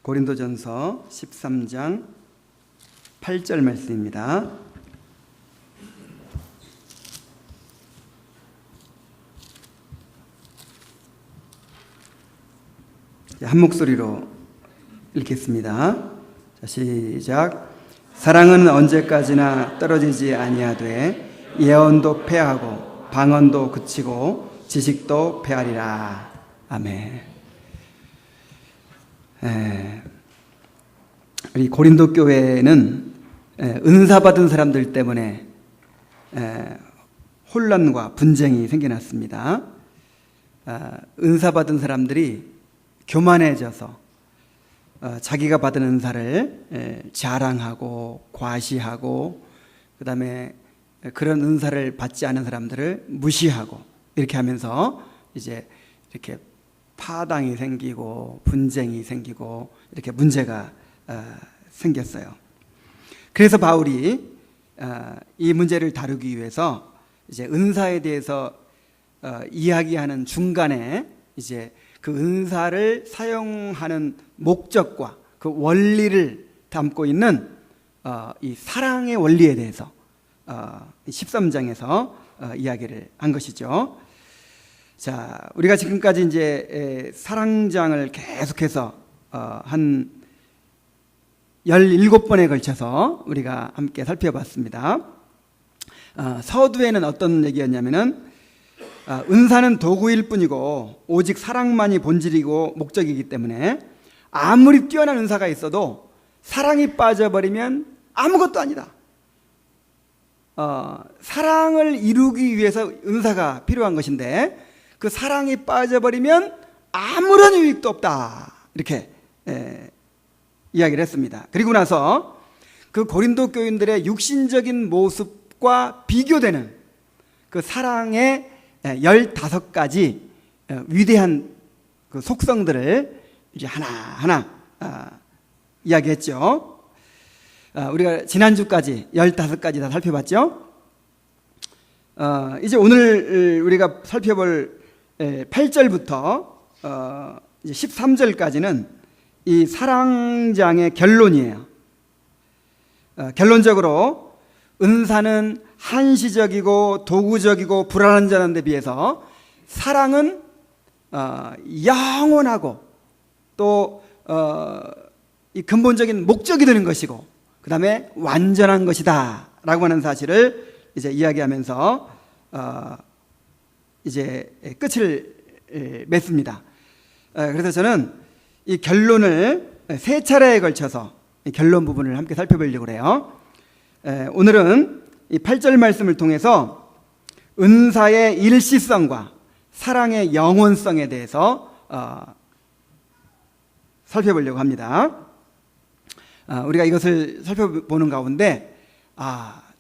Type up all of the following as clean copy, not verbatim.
고린도전서 13장 8절 말씀입니다. 한 목소리로 읽겠습니다. 자, 시작. 사랑은 언제까지나 떨어지지 아니하되 예언도 패하고 방언도 그치고 지식도 패하리라. 아멘. 우리 고린도 교회는 은사 받은 사람들 때문에 혼란과 분쟁이 생겨났습니다. 은사 받은 사람들이 교만해져서 자기가 받은 은사를 자랑하고 과시하고, 그 다음에 그런 은사를 받지 않은 사람들을 무시하고, 이렇게 하면서 이제 이렇게 파당이 생기고 분쟁이 생기고 이렇게 문제가 생겼어요. 그래서 바울이 이 문제를 다루기 위해서 이제 은사에 대해서 이야기하는 중간에 이제 그 은사를 사용하는 목적과 그 원리를 담고 있는 이 사랑의 원리에 대해서 13장에서 이야기를 한 것이죠. 자, 우리가 지금까지 이제 사랑장을 계속해서 한 17번에 걸쳐서 우리가 함께 살펴봤습니다. 서두에는 어떤 얘기였냐면은 은사는 도구일 뿐이고 오직 사랑만이 본질이고 목적이기 때문에 아무리 뛰어난 은사가 있어도 사랑이 빠져버리면 아무것도 아니다. 사랑을 이루기 위해서 은사가 필요한 것인데 그 사랑이 빠져버리면 아무런 유익도 없다. 이렇게 이야기를 했습니다. 그리고 나서 그 고린도 교인들의 육신적인 모습과 비교되는 그 사랑의 15가지 위대한 그 속성들을 이제 하나하나 이야기했죠. 우리가 지난주까지 15가지 다 살펴봤죠. 이제 오늘 우리가 살펴볼 8절부터 이제 13절까지는 이 사랑장의 결론이에요. 결론적으로 은사는 한시적이고 도구적이고 불안한 자는 데 비해서 사랑은 영원하고 또 이 근본적인 목적이 되는 것이고 그 다음에 완전한 것이다 라고 하는 사실을 이제 이야기하면서 이제 끝을 맺습니다. 그래서 저는 이 결론을 세 차례에 걸쳐서 이 결론 부분을 함께 살펴보려고 해요. 오늘은 이 8절 말씀을 통해서 은사의 일시성과 사랑의 영원성에 대해서 살펴보려고 합니다. 우리가 이것을 살펴보는 가운데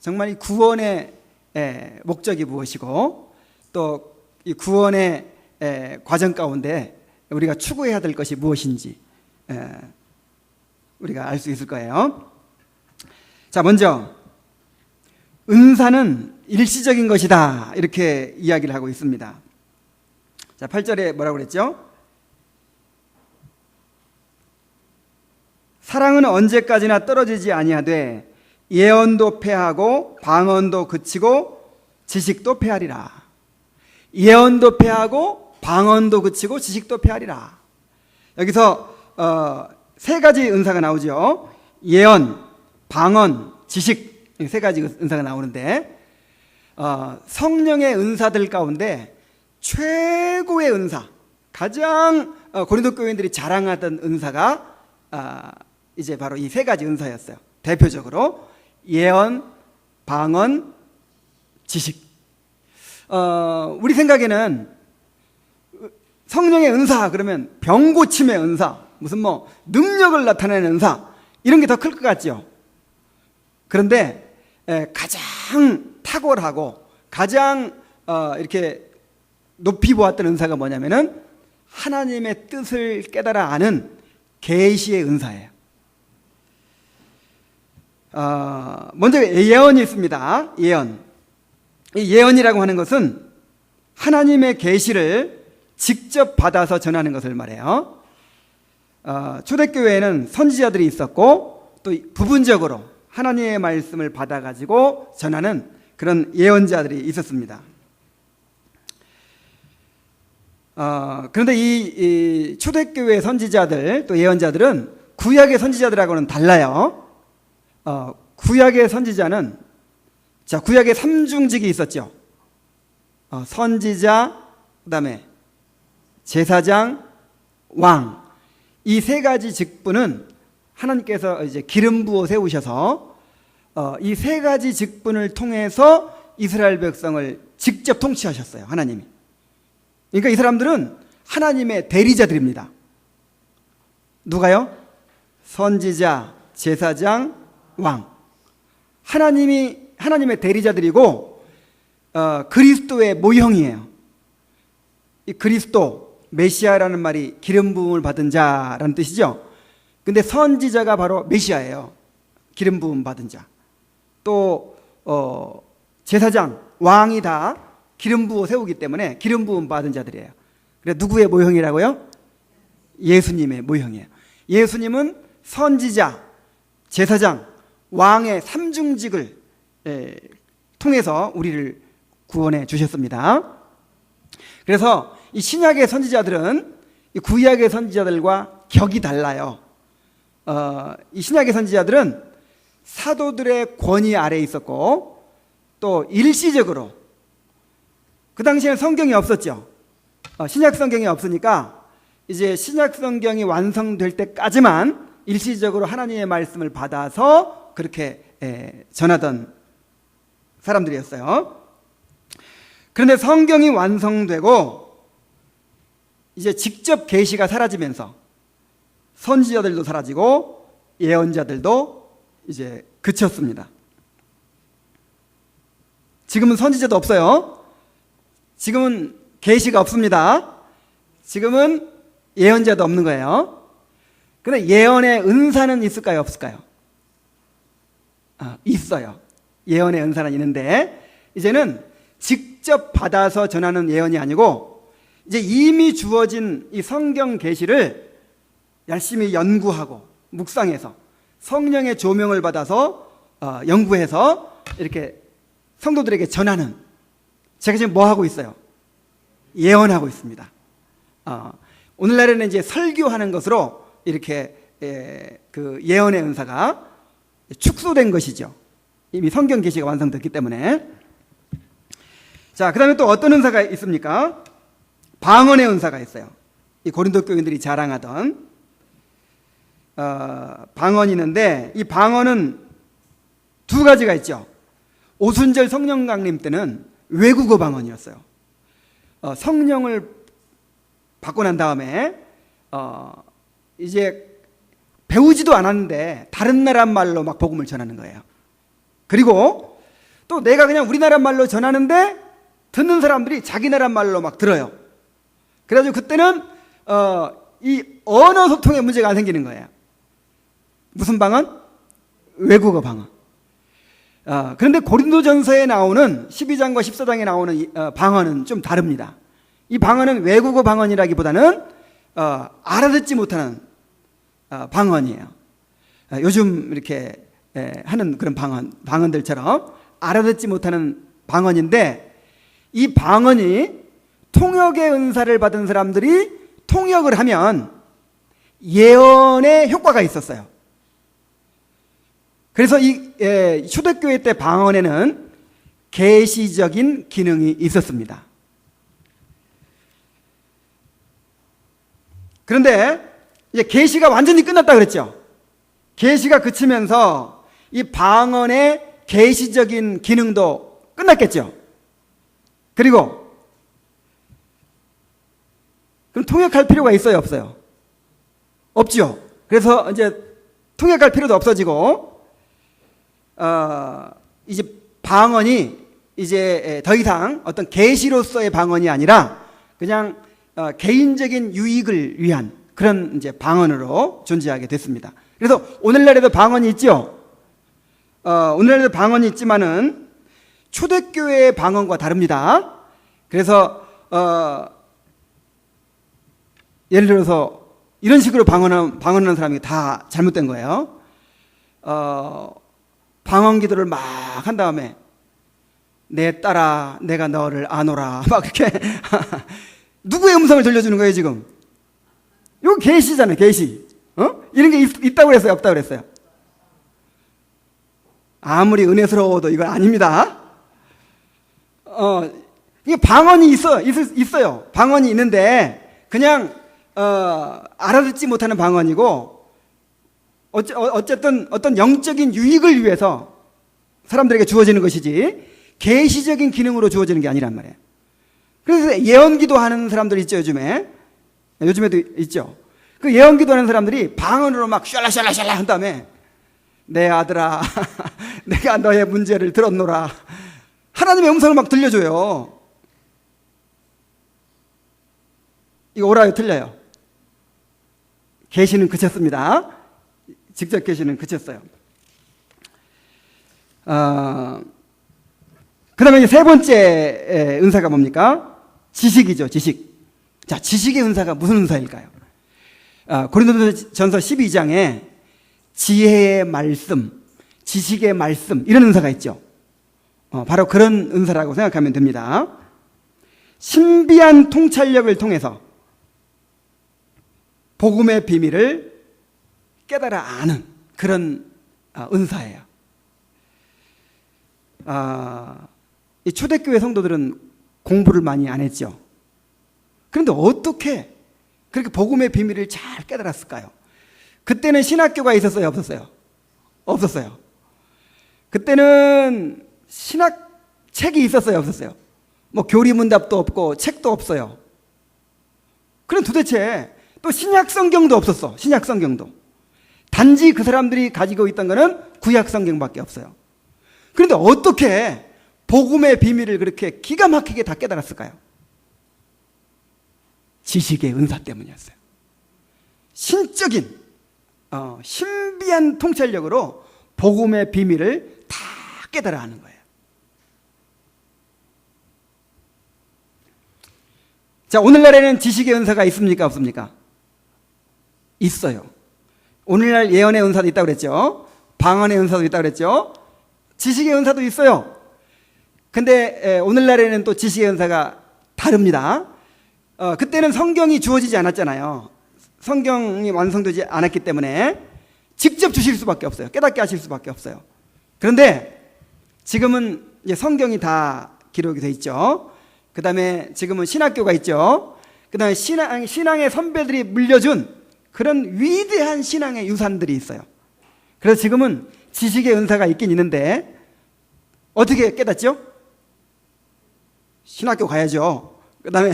정말 이 구원의 목적이 무엇이고 또 이 구원의 과정 가운데 우리가 추구해야 될 것이 무엇인지 우리가 알 수 있을 거예요. 자, 먼저 은사는 일시적인 것이다 이렇게 이야기를 하고 있습니다. 자, 8절에 뭐라고 그랬죠? 사랑은 언제까지나 떨어지지 아니하되 예언도 패하고 방언도 그치고 지식도 패하리라. 예언도 패하고 방언도 그치고 지식도 패하리라. 여기서 세 가지 은사가 나오죠. 예언, 방언, 지식, 세 가지 은사가 나오는데 성령의 은사들 가운데 최고의 은사, 가장 고린도 교인들이 자랑하던 은사가 이제 바로 이 세 가지 은사였어요. 대표적으로 예언, 방언, 지식. 우리 생각에는 성령의 은사 그러면 병 고침의 은사, 무슨 뭐 능력을 나타내는 은사, 이런 게 더 클 것 같죠. 그런데 가장 탁월하고 가장 이렇게 높이 보았던 은사가 뭐냐면은 하나님의 뜻을 깨달아 아는 계시의 은사예요. 먼저 예언이 있습니다. 예언. 이 예언이라고 하는 것은 하나님의 계시를 직접 받아서 전하는 것을 말해요. 초대교회에는 선지자들이 있었고 또 부분적으로 하나님의 말씀을 받아가지고 전하는 그런 예언자들이 있었습니다. 그런데 이 초대교회 선지자들 또 예언자들은 구약의 선지자들하고는 달라요. 구약의 선지자는 구약에 3중직이 있었죠. 선지자, 그 다음에 제사장, 왕. 이 세 가지 직분은 하나님께서 이제 기름 부어 세우셔서 이 세 가지 직분을 통해서 이스라엘 백성을 직접 통치하셨어요. 하나님이. 그러니까 이 사람들은 하나님의 대리자들입니다. 누가요? 선지자, 제사장, 왕. 하나님의 대리자들이고 그리스도의 모형이에요. 이 그리스도, 메시아라는 말이 기름 부음을 받은 자라는 뜻이죠. 근데 선지자가 바로 메시아예요. 기름 부음 받은 자. 또 제사장, 왕이 다 기름 부어 세우기 때문에 기름 부음 받은 자들이에요. 그래 누구의 모형이라고요? 예수님의 모형이에요. 예수님은 선지자, 제사장, 왕의 3중직을 통해서 우리를 구원해 주셨습니다. 그래서 이 신약의 선지자들은 이 구약의 선지자들과 격이 달라요. 이 신약의 선지자들은 사도들의 권위 아래에 있었고 또 일시적으로 그 당시에는 성경이 없었죠. 신약 성경이 없으니까 이제 신약 성경이 완성될 때까지만 일시적으로 하나님의 말씀을 받아서 그렇게 전하던 사람들이었어요. 그런데 성경이 완성되고 이제 직접 계시가 사라지면서 선지자들도 사라지고 예언자들도 이제 그쳤습니다. 지금은 선지자도 없어요. 지금은 계시가 없습니다. 지금은 예언자도 없는 거예요. 그런데 예언의 은사는 있을까요? 없을까요? 있어요. 예언의 은사는 있는데 이제는 직접 받아서 전하는 예언이 아니고 이제 이미 주어진 이 성경 계시를 열심히 연구하고 묵상해서 성령의 조명을 받아서 연구해서 이렇게 성도들에게 전하는, 제가 지금 뭐 하고 있어요? 예언하고 있습니다. 오늘날에는 이제 설교하는 것으로 이렇게 그 예언의 은사가 축소된 것이죠. 이미 성경 계시가 완성됐기 때문에. 자, 그 다음에 또 어떤 은사가 있습니까? 방언의 은사가 있어요. 이 고린도 교인들이 자랑하던 방언이 있는데 이 방언은 두 가지가 있죠. 오순절 성령 강림 때는 외국어 방언이었어요. 성령을 받고 난 다음에 이제 배우지도 않았는데 다른 나라 말로 막 복음을 전하는 거예요. 그리고 또 내가 그냥 우리나라 말로 전하는데 듣는 사람들이 자기 나라 말로 막 들어요. 그래가지고 그때는 이 언어 소통에 문제가 안 생기는 거예요. 무슨 방언? 외국어 방언. 그런데 고린도전서에 나오는 12장과 14장에 나오는 방언은 좀 다릅니다. 이 방언은 외국어 방언이라기보다는 알아듣지 못하는 방언이에요. 요즘 이렇게 하는 그런 방언들처럼 알아듣지 못하는 방언인데 이 방언이 통역의 은사를 받은 사람들이 통역을 하면 예언의 효과가 있었어요. 그래서 이 초대교회 때 방언에는 계시적인 기능이 있었습니다. 그런데 이제 계시가 완전히 끝났다 그랬죠. 계시가 그치면서 이 방언의 계시적인 기능도 끝났겠죠. 그리고 그럼 통역할 필요가 있어요, 없어요? 없죠. 그래서 이제 통역할 필요도 없어지고 이제 방언이 이제 더 이상 어떤 계시로서의 방언이 아니라 그냥 개인적인 유익을 위한 그런 이제 방언으로 존재하게 됐습니다. 그래서 오늘날에도 방언이 있죠. 오늘날에도 방언이 있지만은 초대교회의 방언과 다릅니다. 그래서 예를 들어서 이런 식으로 방언하는 사람이 다 잘못된 거예요. 방언 기도를 막 한 다음에 내 딸아 내가 너를 아노라 막 이렇게 누구의 음성을 들려주는 거예요 지금? 이거 계시잖아요, 계시. 이런 게 있다고 그랬어요, 없다고 그랬어요? 아무리 은혜스러워도 이건 아닙니다. 이게 방언이 있어요. 방언이 있는데 그냥 알아듣지 못하는 방언이고 어쨌든 어떤 영적인 유익을 위해서 사람들에게 주어지는 것이지 계시적인 기능으로 주어지는 게 아니란 말이에요. 그래서 예언기도 하는 사람들 있죠, 요즘에도 있죠. 그 예언기도 하는 사람들이 방언으로 막 샬라샬라샬라 한 다음에 내 아들아 내가 너의 문제를 들었노라 하나님의 음성을 막 들려줘요. 이거 옳아요, 틀려요? 계시는 그쳤습니다. 직접 계시는 그쳤어요. 그 다음에 세 번째 은사가 뭡니까? 지식이죠, 지식. 자, 지식의 은사가 무슨 은사일까요? 고린도전서 12장에 지혜의 말씀, 지식의 말씀 이런 은사가 있죠. 바로 그런 은사라고 생각하면 됩니다. 신비한 통찰력을 통해서 복음의 비밀을 깨달아 아는 그런 은사예요. 이 초대교회 성도들은 공부를 많이 안 했죠. 그런데 어떻게 그렇게 복음의 비밀을 잘 깨달았을까요? 그때는 신학교가 있었어요, 없었어요? 없었어요. 그때는 신학책이 있었어요, 없었어요? 뭐 교리문답도 없고 책도 없어요. 그럼 도대체 또 신약성경도 없었어, 신약성경도. 단지 그 사람들이 가지고 있던 거는 구약성경밖에 없어요. 그런데 어떻게 복음의 비밀을 그렇게 기가 막히게 다 깨달았을까요? 지식의 은사 때문이었어요. 신적인 신비한 통찰력으로 복음의 비밀을 다 깨달아 하는 거예요. 자, 오늘날에는 지식의 은사가 있습니까, 없습니까? 있어요. 오늘날 예언의 은사도 있다고 그랬죠. 방언의 은사도 있다고 그랬죠. 지식의 은사도 있어요. 근데 오늘날에는 또 지식의 은사가 다릅니다. 그때는 성경이 주어지지 않았잖아요. 성경이 완성되지 않았기 때문에 직접 주실 수밖에 없어요. 깨닫게 하실 수밖에 없어요. 그런데 지금은 이제 성경이 다 기록이 돼 있죠. 그 다음에 지금은 신학교가 있죠. 그 다음에 신앙의 선배들이 물려준 그런 위대한 신앙의 유산들이 있어요. 그래서 지금은 지식의 은사가 있긴 있는데 어떻게 깨닫죠? 신학교 가야죠. 그 다음에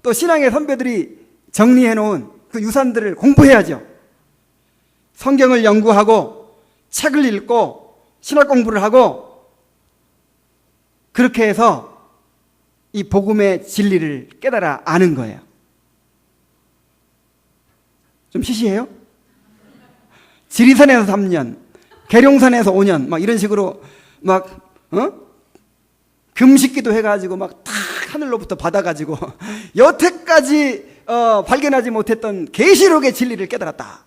또 신앙의 선배들이 정리해 놓은 그 유산들을 공부해야죠. 성경을 연구하고 책을 읽고 신학 공부를 하고 그렇게 해서 이 복음의 진리를 깨달아 아는 거예요. 좀 시시해요? 지리산에서 3년, 계룡산에서 5년 막 이런 식으로 막 금식기도 해가지고 막 탁 하늘로부터 받아가지고 여태까지 발견하지 못했던 계시록의 진리를 깨달았다.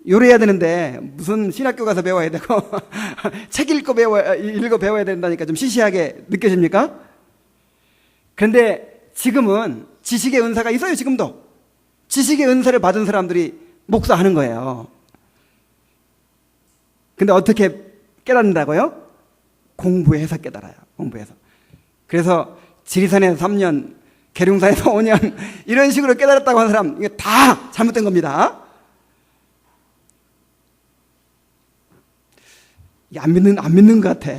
요래야 되는데 무슨 신학교 가서 배워야 되고 책 읽고 배워야 된다니까 좀 시시하게 느껴집니까? 그런데 지금은 지식의 은사가 있어요. 지금도 지식의 은사를 받은 사람들이 목사하는 거예요. 근데 어떻게 깨닫는다고요? 공부해서 깨달아요. 공부해서. 그래서 지리산에서 3년, 계룡산에서 5년 이런 식으로 깨달았다고 하는 사람 이게 다 잘못된 겁니다. 안 믿는 것 같아.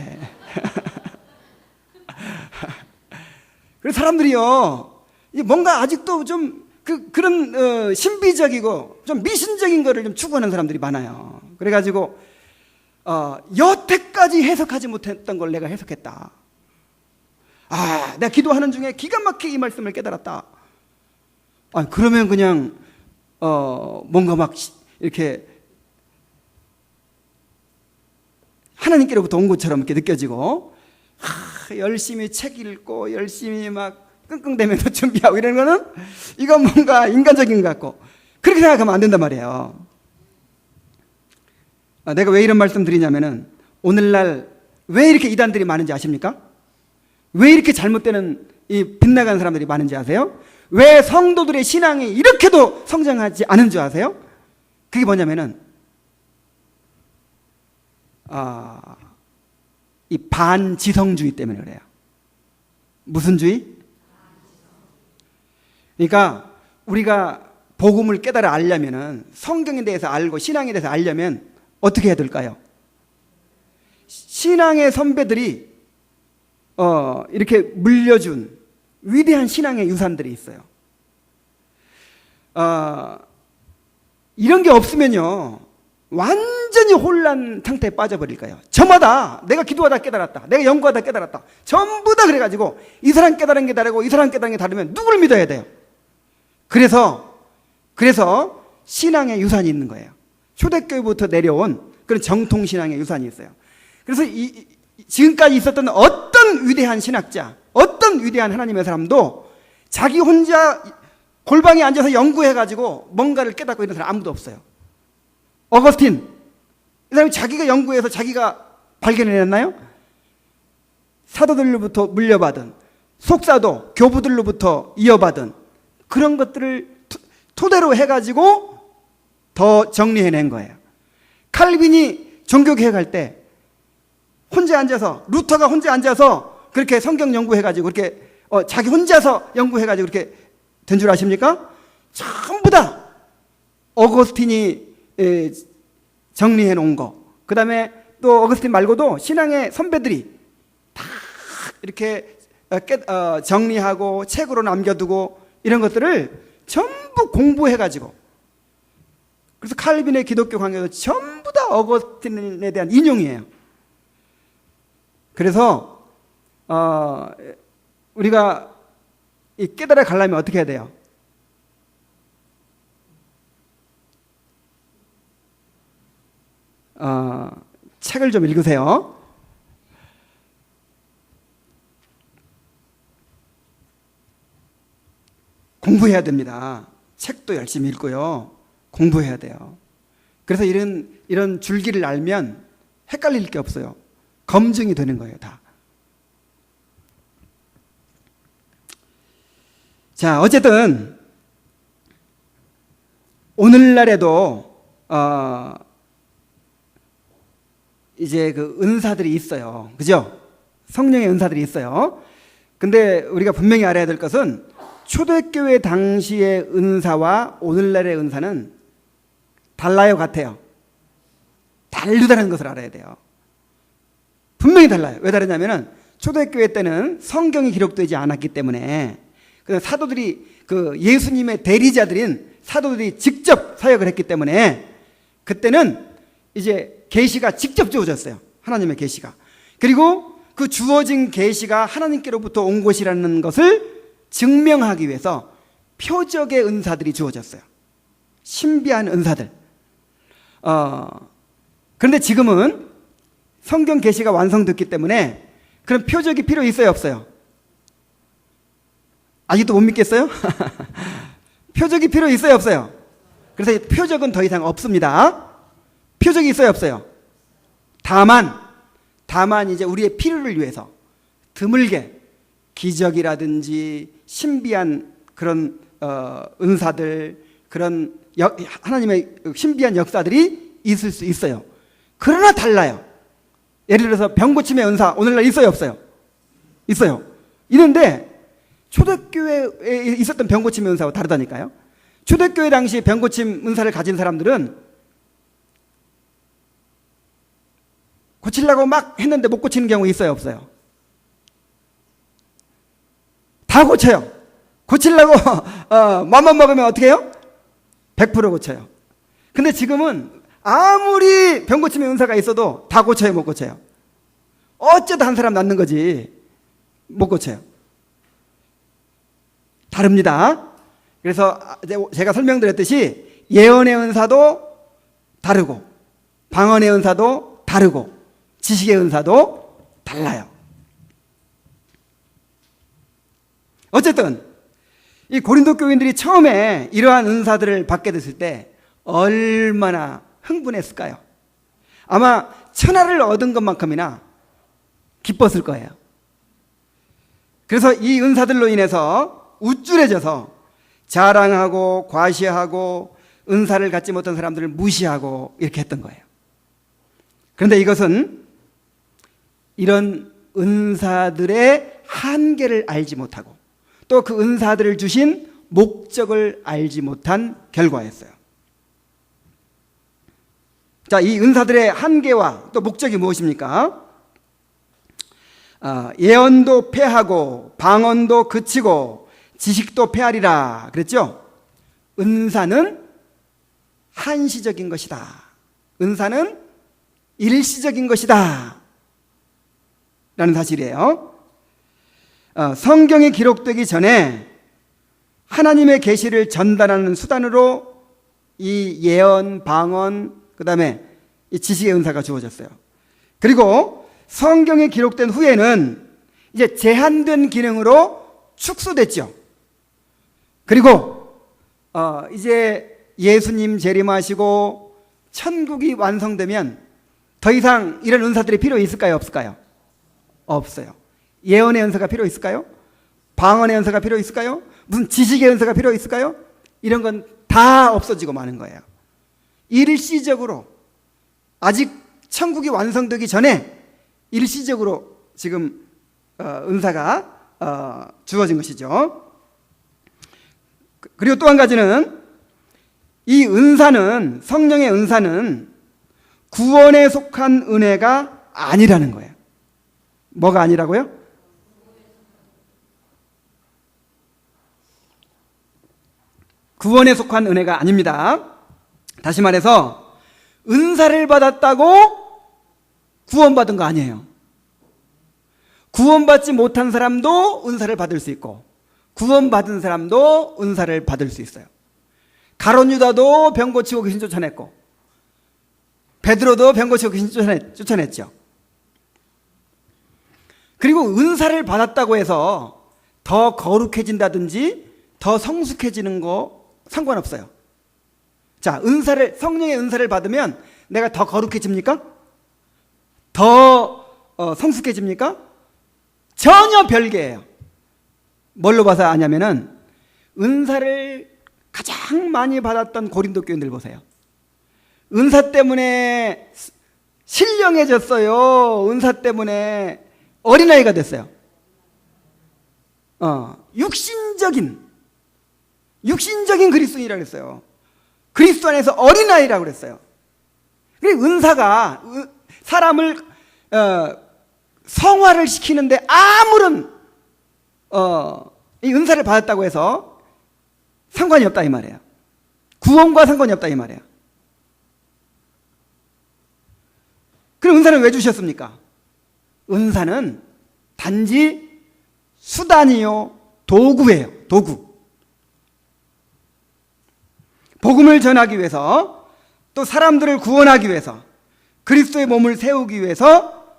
그래서 사람들이요, 뭔가 아직도 좀 그런 신비적이고 좀 미신적인 거를 좀 추구하는 사람들이 많아요. 그래가지고 여태까지 해석하지 못했던 걸 내가 해석했다. 내가 기도하는 중에 기가 막히게 이 말씀을 깨달았다. 그러면 그냥 뭔가 막 이렇게 하나님께로부터 온 것처럼 이렇게 느껴지고 열심히 책 읽고 열심히 막 끙끙대면서 준비하고 이런 거는 이건 뭔가 인간적인 것 같고 그렇게 생각하면 안 된단 말이에요. 내가 왜 이런 말씀 드리냐면은 오늘날 왜 이렇게 이단들이 많은지 아십니까? 왜 이렇게 잘못되는 이 빗나간 사람들이 많은지 아세요? 왜 성도들의 신앙이 이렇게도 성장하지 않은 줄 아세요? 그게 뭐냐면은 이 반지성주의 때문에 그래요. 무슨 주의? 그러니까 우리가 복음을 깨달아 알려면은 성경에 대해서 알고 신앙에 대해서 알려면 어떻게 해야 될까요? 신앙의 선배들이 이렇게 물려준 위대한 신앙의 유산들이 있어요. 이런 게 없으면요 완전히 혼란 상태에 빠져버릴 거예요. 저마다 내가 기도하다 깨달았다, 내가 연구하다 깨달았다, 전부 다 그래가지고 이 사람 깨달은 게 다르고 이 사람 깨달은 게 다르면 누구를 믿어야 돼요? 그래서 신앙의 유산이 있는 거예요. 초대교회부터 내려온 그런 정통신앙의 유산이 있어요. 그래서 지금까지 있었던 어떤 위대한 신학자, 어떤 위대한 하나님의 사람도 자기 혼자 골방에 앉아서 연구해가지고 뭔가를 깨닫고 이런 사람 아무도 없어요. 어거스틴, 이 사람이 자기가 연구해서 자기가 발견해냈나요? 사도들로부터 물려받은, 속사도, 교부들로부터 이어받은 그런 것들을 토대로 해가지고 더 정리해낸 거예요. 칼빈이 종교개혁 할 때 혼자 앉아서, 루터가 혼자 앉아서 그렇게 성경 연구해가지고 그렇게 자기 혼자서 연구해가지고 그렇게 된 줄 아십니까? 전부 다 어거스틴이 정리해 놓은 거. 그 다음에 또 어거스틴 말고도 신앙의 선배들이 다 이렇게 정리하고 책으로 남겨두고 이런 것들을 전부 공부해가지고, 그래서 칼빈의 기독교 강요도 전부 다 어거스틴에 대한 인용이에요. 그래서 우리가 이 깨달아 가려면 어떻게 해야 돼요? 책을 좀 읽으세요. 공부해야 됩니다. 책도 열심히 읽고요. 공부해야 돼요. 그래서 이런 줄기를 알면 헷갈릴 게 없어요. 검증이 되는 거예요, 다. 자, 어쨌든 오늘날에도 이제 그 은사들이 있어요. 그죠? 성령의 은사들이 있어요. 근데 우리가 분명히 알아야 될 것은 초대교회 당시의 은사와 오늘날의 은사는 달라요, 같아요? 다르다는 것을 알아야 돼요. 분명히 달라요. 왜 다르냐면은 초대교회 때는 성경이 기록되지 않았기 때문에 사도들이 그 예수님의 대리자들인 사도들이 직접 사역을 했기 때문에 그때는 이제 계시가 직접 주어졌어요. 하나님의 계시가. 그리고 그 주어진 계시가 하나님께로부터 온 것이라는 것을 증명하기 위해서 표적의 은사들이 주어졌어요. 신비한 은사들. 그런데 지금은 성경 계시가 완성됐기 때문에 그런 표적이 필요 있어요, 없어요? 아직도 못 믿겠어요? 표적이 필요 있어요, 없어요? 그래서 표적은 더 이상 없습니다. 표적이 있어요, 없어요? 다만 이제 우리의 필요를 위해서 드물게 기적이라든지 신비한 그런 은사들, 그런 하나님의 신비한 역사들이 있을 수 있어요. 그러나 달라요. 예를 들어서 병 고침의 은사 오늘날 있어요, 없어요? 있어요. 있는데 초대교회에 있었던 병 고침의 은사와 다르다니까요. 초대교회 당시 병 고침 은사를 가진 사람들은 고치려고 막 했는데 못 고치는 경우 있어요, 없어요? 다 고쳐요. 고치려고 맘만 먹으면 어떻게 해요? 100% 고쳐요. 근데 지금은 아무리 병 고침의 은사가 있어도 다 고쳐요, 못 고쳐요? 어쩌다 한 사람 낫는 거지 못 고쳐요. 다릅니다. 그래서 제가 설명드렸듯이 예언의 은사도 다르고 방언의 은사도 다르고 지식의 은사도 달라요. 어쨌든 이 고린도 교인들이 처음에 이러한 은사들을 받게 됐을 때 얼마나 흥분했을까요? 아마 천하를 얻은 것만큼이나 기뻤을 거예요. 그래서 이 은사들로 인해서 우쭐해져서 자랑하고 과시하고 은사를 갖지 못한 사람들을 무시하고 이렇게 했던 거예요. 그런데 이것은 이런 은사들의 한계를 알지 못하고 또 그 은사들을 주신 목적을 알지 못한 결과였어요. 자, 이 은사들의 한계와 또 목적이 무엇입니까? 예언도 패하고 방언도 그치고 지식도 패하리라 그랬죠? 은사는 한시적인 것이다. 은사는 일시적인 것이다 라는 사실이에요. 성경에 기록되기 전에 하나님의 계시를 전달하는 수단으로 이 예언, 방언, 그 다음에 이 지식의 은사가 주어졌어요. 그리고 성경에 기록된 후에는 이제 제한된 기능으로 축소됐죠. 그리고 이제 예수님 재림하시고 천국이 완성되면 더 이상 이런 은사들이 필요 있을까요? 없을까요? 없어요. 예언의 은사가 필요 있을까요? 방언의 은사가 필요 있을까요? 무슨 지식의 은사가 필요 있을까요? 이런 건 다 없어지고 마는 거예요. 일시적으로 아직 천국이 완성되기 전에 일시적으로 지금 은사가 주어진 것이죠. 그리고 또 한 가지는 이 은사는, 성령의 은사는 구원에 속한 은혜가 아니라는 거예요. 뭐가 아니라고요? 구원에 속한 은혜가 아닙니다. 다시 말해서 은사를 받았다고 구원받은 거 아니에요. 구원받지 못한 사람도 은사를 받을 수 있고 구원받은 사람도 은사를 받을 수 있어요. 가룟 유다도 병 고치고 귀신 쫓아냈고 베드로도 병 고치고 귀신 쫓아냈죠. 그리고 은사를 받았다고 해서 더 거룩해진다든지 더 성숙해지는 거 상관없어요. 자, 성령의 은사를 받으면 내가 더 거룩해집니까? 더 성숙해집니까? 전혀 별개예요. 뭘로 봐서 아냐면은 은사를 가장 많이 받았던 고린도 교인들 보세요. 은사 때문에 신령해졌어요. 은사 때문에 어린아이가 됐어요. 육신적인 그리스도인이라고 했어요. 그리스도 안에서 어린아이라고 그랬어요. 그리고 은사가 사람을 성화를 시키는데 아무런 이 은사를 받았다고 해서 상관이 없다 이 말이에요. 구원과 상관이 없다 이 말이에요. 그럼 은사는 왜 주셨습니까? 은사는 단지 수단이요 도구예요. 도구. 복음을 전하기 위해서 또 사람들을 구원하기 위해서 그리스도의 몸을 세우기 위해서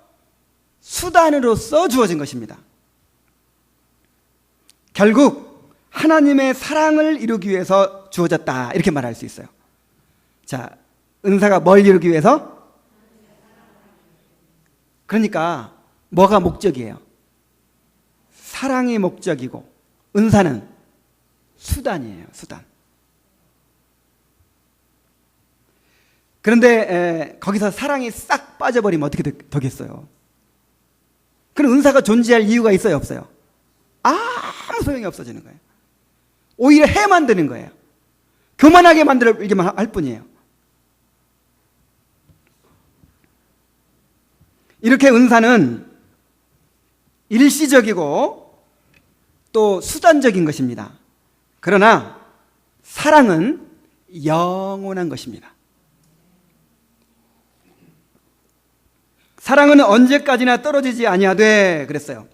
수단으로서 주어진 것입니다. 결국 하나님의 사랑을 이루기 위해서 주어졌다 이렇게 말할 수 있어요. 자, 은사가 뭘 이루기 위해서? 그러니까 뭐가 목적이에요? 사랑이 목적이고 은사는 수단이에요. 수단. 그런데 거기서 사랑이 싹 빠져버리면 어떻게 되겠어요? 그럼 은사가 존재할 이유가 있어요? 없어요? 아무 소용이 없어지는 거예요. 오히려 해 만드는 거예요. 교만하게 만들기만 할 뿐이에요. 이렇게 은사는 일시적이고 또 수단적인 것입니다. 그러나 사랑은 영원한 것입니다. 사랑은 언제까지나 떨어지지 아니하되 그랬어요.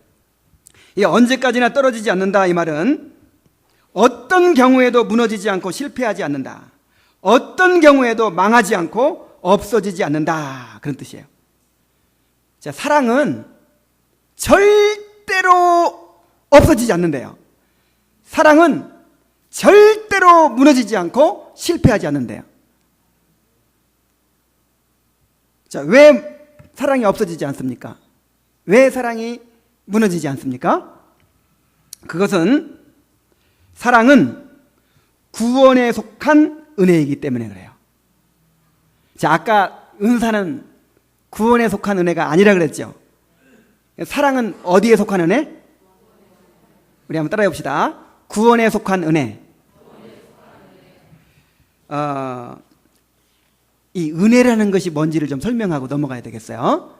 이 언제까지나 떨어지지 않는다 이 말은 어떤 경우에도 무너지지 않고 실패하지 않는다. 어떤 경우에도 망하지 않고 없어지지 않는다. 그런 뜻이에요. 자, 사랑은 절대로 없어지지 않는데요. 사랑은 절대로 무너지지 않고 실패하지 않는데요. 자, 왜 사랑이 없어지지 않습니까? 왜 사랑이 무너지지 않습니까? 그것은 사랑은 구원에 속한 은혜이기 때문에 그래요. 자, 아까 은사는 구원에 속한 은혜가 아니라 그랬죠. 사랑은 어디에 속한 은혜? 우리 한번 따라해 봅시다. 구원에 속한 은혜. 이 은혜라는 것이 뭔지를 좀 설명하고 넘어가야 되겠어요.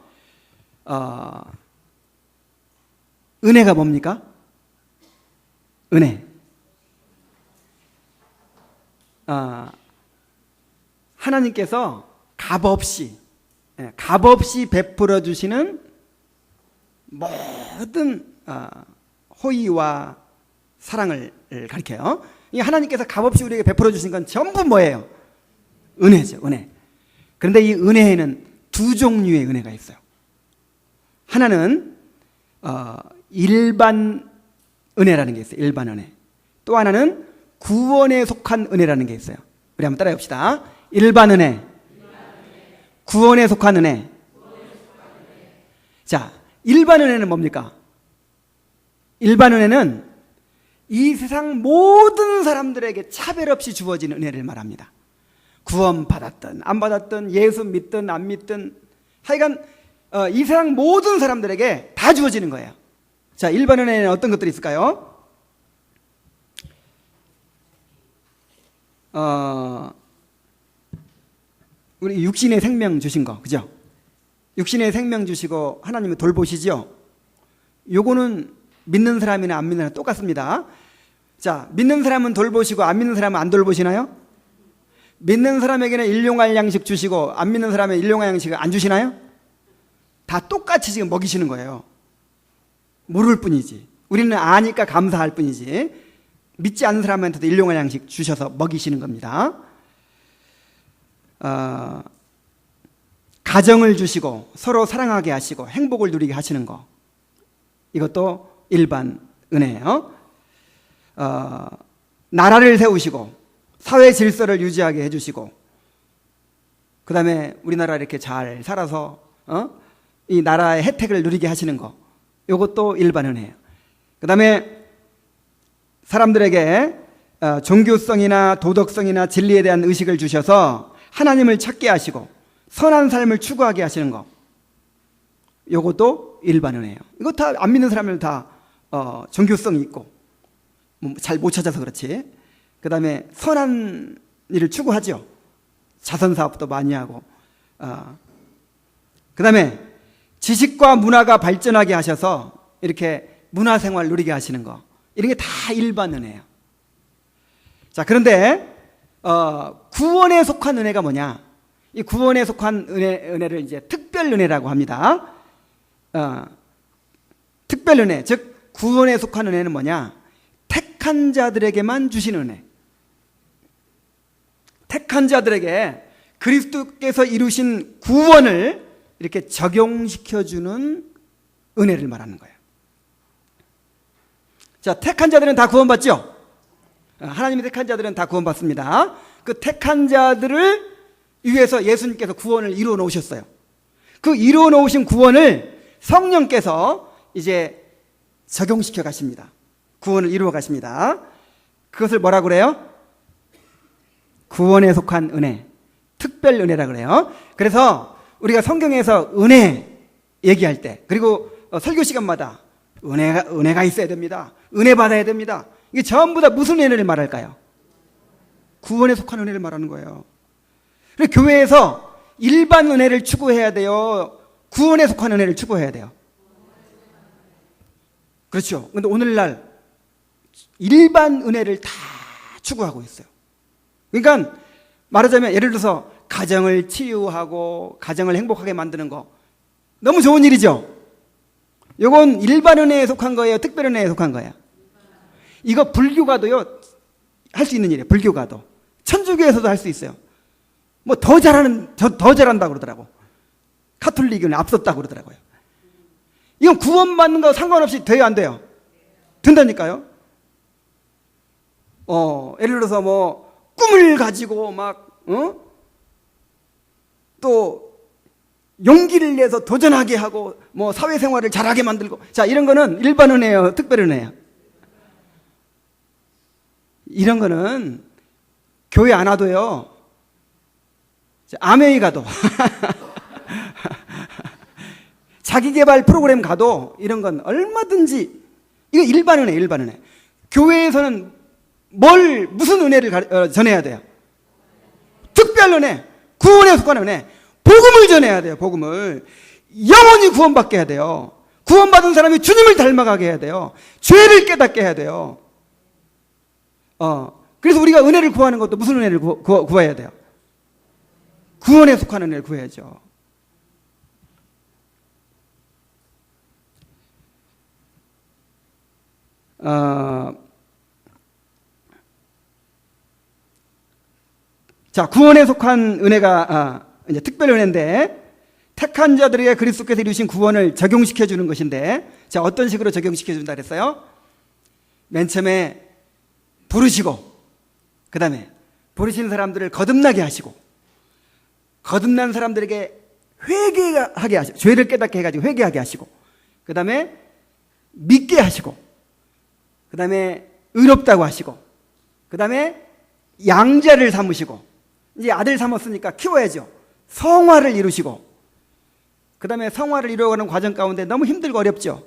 은혜가 뭡니까? 은혜. 하나님께서 값없이 베풀어 주시는 모든 호의와 사랑을 가리켜요. 이 하나님께서 값없이 우리에게 베풀어 주신 건 전부 뭐예요? 은혜죠, 은혜. 그런데 이 은혜에는 두 종류의 은혜가 있어요. 하나는 일반 은혜라는 게 있어요. 일반 은혜. 또 하나는 구원에 속한 은혜라는 게 있어요. 우리 한번 따라해 봅시다. 일반 은혜, 구원에 속한 은혜. 자, 일반 은혜는 뭡니까? 일반 은혜는 이 세상 모든 사람들에게 차별 없이 주어진 은혜를 말합니다. 구원 받았든 안 받았든 예수 믿든 안 믿든 하여간 이 세상 모든 사람들에게 다 주어지는 거예요. 자, 일반 은혜는 어떤 것들이 있을까요? 우리 육신의 생명 주신 거, 그죠? 육신의 생명 주시고 하나님을 돌보시죠? 요거는 믿는 사람이나 안 믿는 사람 똑같습니다. 자, 믿는 사람은 돌보시고 안 믿는 사람은 안 돌보시나요? 믿는 사람에게는 일용할 양식 주시고 안 믿는 사람에게 일용할 양식을 안 주시나요? 다 똑같이 지금 먹이시는 거예요. 모를 뿐이지. 우리는 아니까 감사할 뿐이지. 믿지 않는 사람한테도 일용할 양식 주셔서 먹이시는 겁니다. 가정을 주시고 서로 사랑하게 하시고 행복을 누리게 하시는 거, 이것도 일반 은혜예요. 나라를 세우시고 사회 질서를 유지하게 해주시고, 그 다음에 우리나라 이렇게 잘 살아서 이 나라의 혜택을 누리게 하시는 거, 이것도 일반 은혜예요. 그 다음에 사람들에게 종교성이나 도덕성이나 진리에 대한 의식을 주셔서 하나님을 찾게 하시고 선한 삶을 추구하게 하시는 거, 이것도 일반 은혜예요. 이거 다 안 믿는 사람들 다 종교성이 있고 잘 못 찾아서 그렇지. 그 다음에 선한 일을 추구하죠. 자선사업도 많이 하고. 그 다음에 지식과 문화가 발전하게 하셔서 이렇게 문화생활 누리게 하시는 거, 이런 게 다 일반 은혜예요. 자, 그런데 구원에 속한 은혜가 뭐냐? 이 구원에 속한 은혜를 이제 특별 은혜라고 합니다. 특별 은혜, 즉 구원에 속한 은혜는 뭐냐? 택한 자들에게만 주시는 은혜. 택한 자들에게 그리스도께서 이루신 구원을 이렇게 적용시켜주는 은혜를 말하는 거예요. 자, 택한 자들은 다 구원받죠? 하나님이 택한 자들은 다 구원받습니다. 그 택한 자들을 위해서 예수님께서 구원을 이루어 놓으셨어요. 그 이루어 놓으신 구원을 성령께서 이제 적용시켜 가십니다. 구원을 이루어 가십니다. 그것을 뭐라고 그래요? 구원에 속한 은혜, 특별 은혜라 그래요. 그래서 우리가 성경에서 은혜 얘기할 때, 그리고 설교 시간마다 은혜가 있어야 됩니다. 은혜 받아야 됩니다. 이게 전부 다 무슨 은혜를 말할까요? 구원에 속한 은혜를 말하는 거예요. 그래서 교회에서 일반 은혜를 추구해야 돼요? 구원에 속한 은혜를 추구해야 돼요? 그렇죠. 근데 오늘날 일반 은혜를 다 추구하고 있어요. 그러니까 말하자면 예를 들어서 가정을 치유하고 가정을 행복하게 만드는 거 너무 좋은 일이죠. 이건 일반 은혜에 속한 거예요? 특별 은혜에 속한 거예요? 이거 불교가도요 할 수 있는 일이에요. 불교가도 천주교에서도 할 수 있어요. 뭐 더 잘한다고 그러더라고. 카톨릭은 앞섰다고 그러더라고요. 이건 구원받는 거 상관없이 돼요, 안 돼요? 된다니까요. 예를 들어서 뭐 꿈을 가지고 막 또 용기를 내서 도전하게 하고 뭐 사회생활을 잘하게 만들고, 자, 이런 거는 일반 은혜예요, 특별 은혜예요? 이런 거는 교회 안 와도요, 아메이 가도 자기개발 프로그램 가도 이런 건 얼마든지, 이거 일반 은혜, 일반 은혜. 교회에서는 무슨 은혜를 전해야 돼요? 특별 은혜, 구원에 속한 은혜, 복음을 전해야 돼요. 복음을 영원히 구원받게 해야 돼요. 구원받은 사람이 주님을 닮아가게 해야 돼요. 죄를 깨닫게 해야 돼요. 그래서 우리가 은혜를 구하는 것도 무슨 은혜를 구해야 돼요? 구원에 속한 은혜를 구해야죠. 자, 구원에 속한 은혜가 이제 특별 은혜인데, 택한 자들에게 그리스도께서 이루신 구원을 적용시켜 주는 것인데, 자, 어떤 식으로 적용시켜 준다 그랬어요? 맨 처음에 부르시고, 그 다음에 부르신 사람들을 거듭나게 하시고, 거듭난 사람들에게 회개하게 하시고, 죄를 깨닫게 해가지고 회개하게 하시고, 그 다음에 믿게 하시고, 그 다음에 의롭다고 하시고, 그 다음에 양자를 삼으시고, 이제 아들 삼았으니까 키워야죠. 성화를 이루시고, 그 다음에 성화를 이루어가는 과정 가운데 너무 힘들고 어렵죠.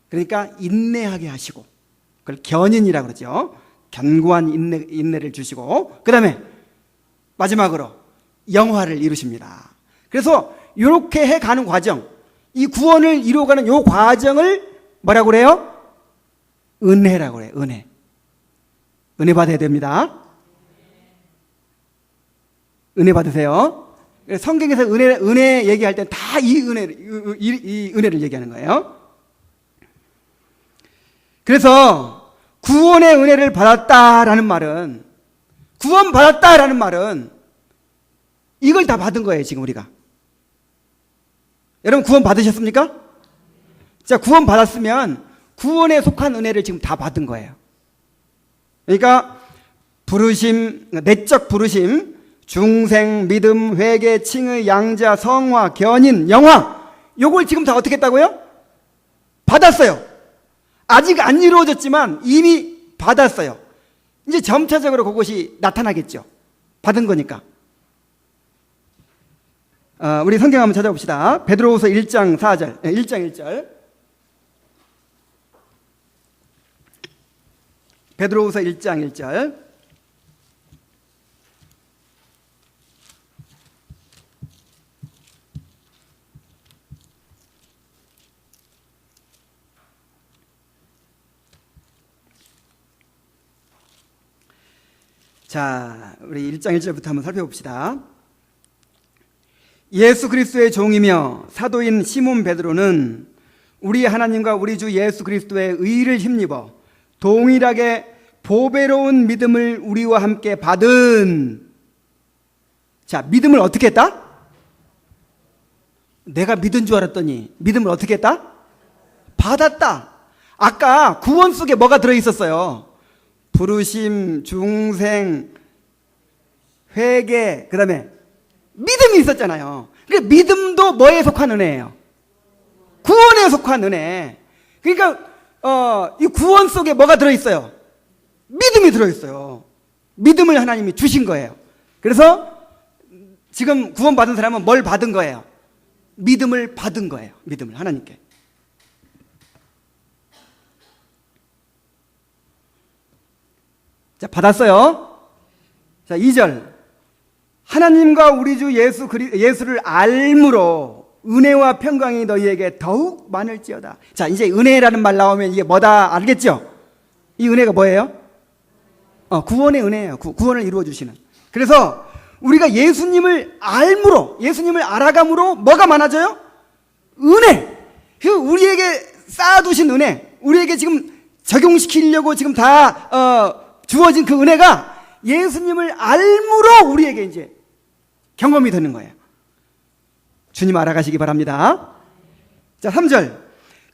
그러니까 인내하게 하시고, 그걸 견인이라고 그러죠. 견고한 인내를 주시고, 그 다음에 마지막으로 영화를 이루십니다. 그래서 이렇게 해가는 과정, 이 구원을 이루어가는 이 과정을 뭐라고 그래요? 은혜라고 그래요. 은혜. 은혜 받아야 됩니다. 은혜 받으세요. 성경에서 은혜 얘기할 때 다 이 은혜를 얘기하는 거예요. 그래서 구원의 은혜를 받았다라는 말은, 구원 받았다라는 말은 이걸 다 받은 거예요, 지금 우리가. 여러분 구원 받으셨습니까? 자, 구원 받았으면 구원에 속한 은혜를 지금 다 받은 거예요. 그러니까 부르심, 내적 부르심, 중생, 믿음, 회개, 칭의, 양자, 성화, 견인, 영화, 요걸 지금 다 어떻게 했다고요? 받았어요. 아직 안 이루어졌지만 이미 받았어요. 이제 점차적으로 그것이 나타나겠죠. 받은 거니까. 우리 성경 한번 찾아봅시다. 베드로후서 1장 4절, 1장 1절. 베드로후서 1장 1절. 자, 우리 1장 1절부터 한번 살펴봅시다. 예수 그리스도의 종이며 사도인 시몬 베드로는 우리 하나님과 우리 주 예수 그리스도의 의를 힘입어 동일하게 보배로운 믿음을 우리와 함께 받은, 자, 믿음을 어떻게 했다? 내가 믿은 줄 알았더니 믿음을 어떻게 했다? 받았다. 아까 구원 속에 뭐가 들어있었어요? 부르심, 중생, 회개, 그 다음에 믿음이 있었잖아요. 그러니까 믿음도 뭐에 속한 은혜예요? 구원에 속한 은혜. 그러니까 이 구원 속에 뭐가 들어있어요? 믿음이 들어있어요. 믿음을 하나님이 주신 거예요. 그래서 지금 구원받은 사람은 뭘 받은 거예요? 믿음을 받은 거예요. 믿음을 하나님께. 자, 받았어요. 자, 2절. 하나님과 우리 주 예수를 알므로 은혜와 평강이 너희에게 더욱 많을지어다. 자, 이제 은혜라는 말 나오면 이게 뭐다 알겠죠? 이 은혜가 뭐예요? 구원의 은혜예요. 구원을 이루어 주시는. 그래서 우리가 예수님을 알므로, 예수님을 알아감으로 뭐가 많아져요? 은혜. 우리에게 쌓아두신 은혜, 우리에게 지금 적용시키려고 지금 다 주어진 그 은혜가 예수님을 알므로 우리에게 이제 경험이 되는 거예요. 주님 알아가시기 바랍니다. 자, 3절.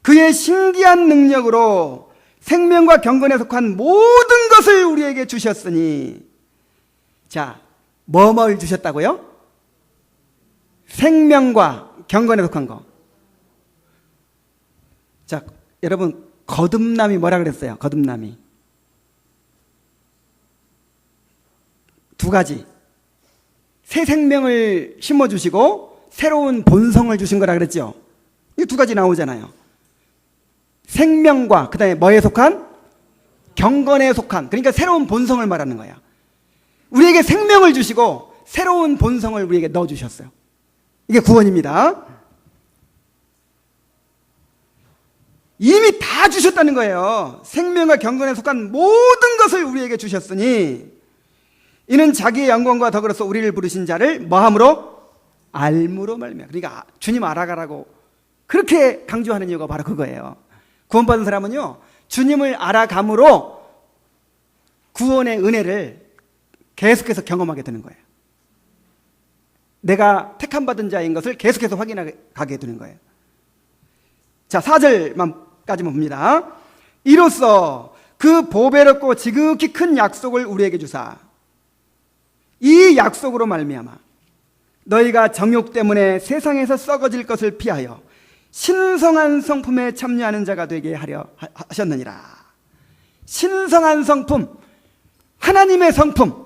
그의 신기한 능력으로 생명과 경건에 속한 모든 것을 우리에게 주셨으니. 자, 뭐를 주셨다고요? 생명과 경건에 속한 거. 자, 여러분, 거듭남이 뭐라 그랬어요? 거듭남이 두 가지. 새 생명을 심어주시고 새로운 본성을 주신 거라 그랬죠. 이 두 가지 나오잖아요. 생명과 그 다음에 뭐에 속한? 경건에 속한. 그러니까 새로운 본성을 말하는 거예요. 우리에게 생명을 주시고 새로운 본성을 우리에게 넣어주셨어요. 이게 구원입니다. 이미 다 주셨다는 거예요. 생명과 경건에 속한 모든 것을 우리에게 주셨으니 이는 자기의 영광과 덕으로서 우리를 부르신 자를 뭐함으로? 알므로 말미암아. 그러니까 주님 알아가라고 그렇게 강조하는 이유가 바로 그거예요. 구원받은 사람은요, 주님을 알아감으로 구원의 은혜를 계속해서 경험하게 되는 거예요. 내가 택함받은 자인 것을 계속해서 확인하게 되는 거예요. 자, 4절까지만 봅니다. 이로써 그 보배롭고 지극히 큰 약속을 우리에게 주사 이 약속으로 말미암아 너희가 정욕 때문에 세상에서 썩어질 것을 피하여 신성한 성품에 참여하는 자가 되게 하려 하셨느니라. 신성한 성품, 하나님의 성품.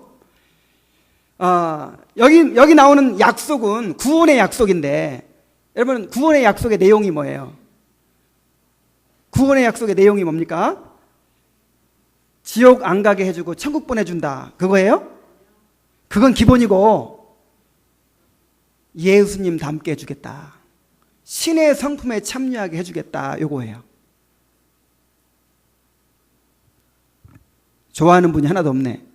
여기 나오는 약속은 구원의 약속인데, 여러분, 구원의 약속의 내용이 뭐예요? 구원의 약속의 내용이 뭡니까? 지옥 안 가게 해주고 천국 보내준다, 그거예요? 그건 기본이고, 예수님 닮게 해주겠다, 신의 성품에 참여하게 해주겠다, 요거예요. 좋아하는 분이 하나도 없네.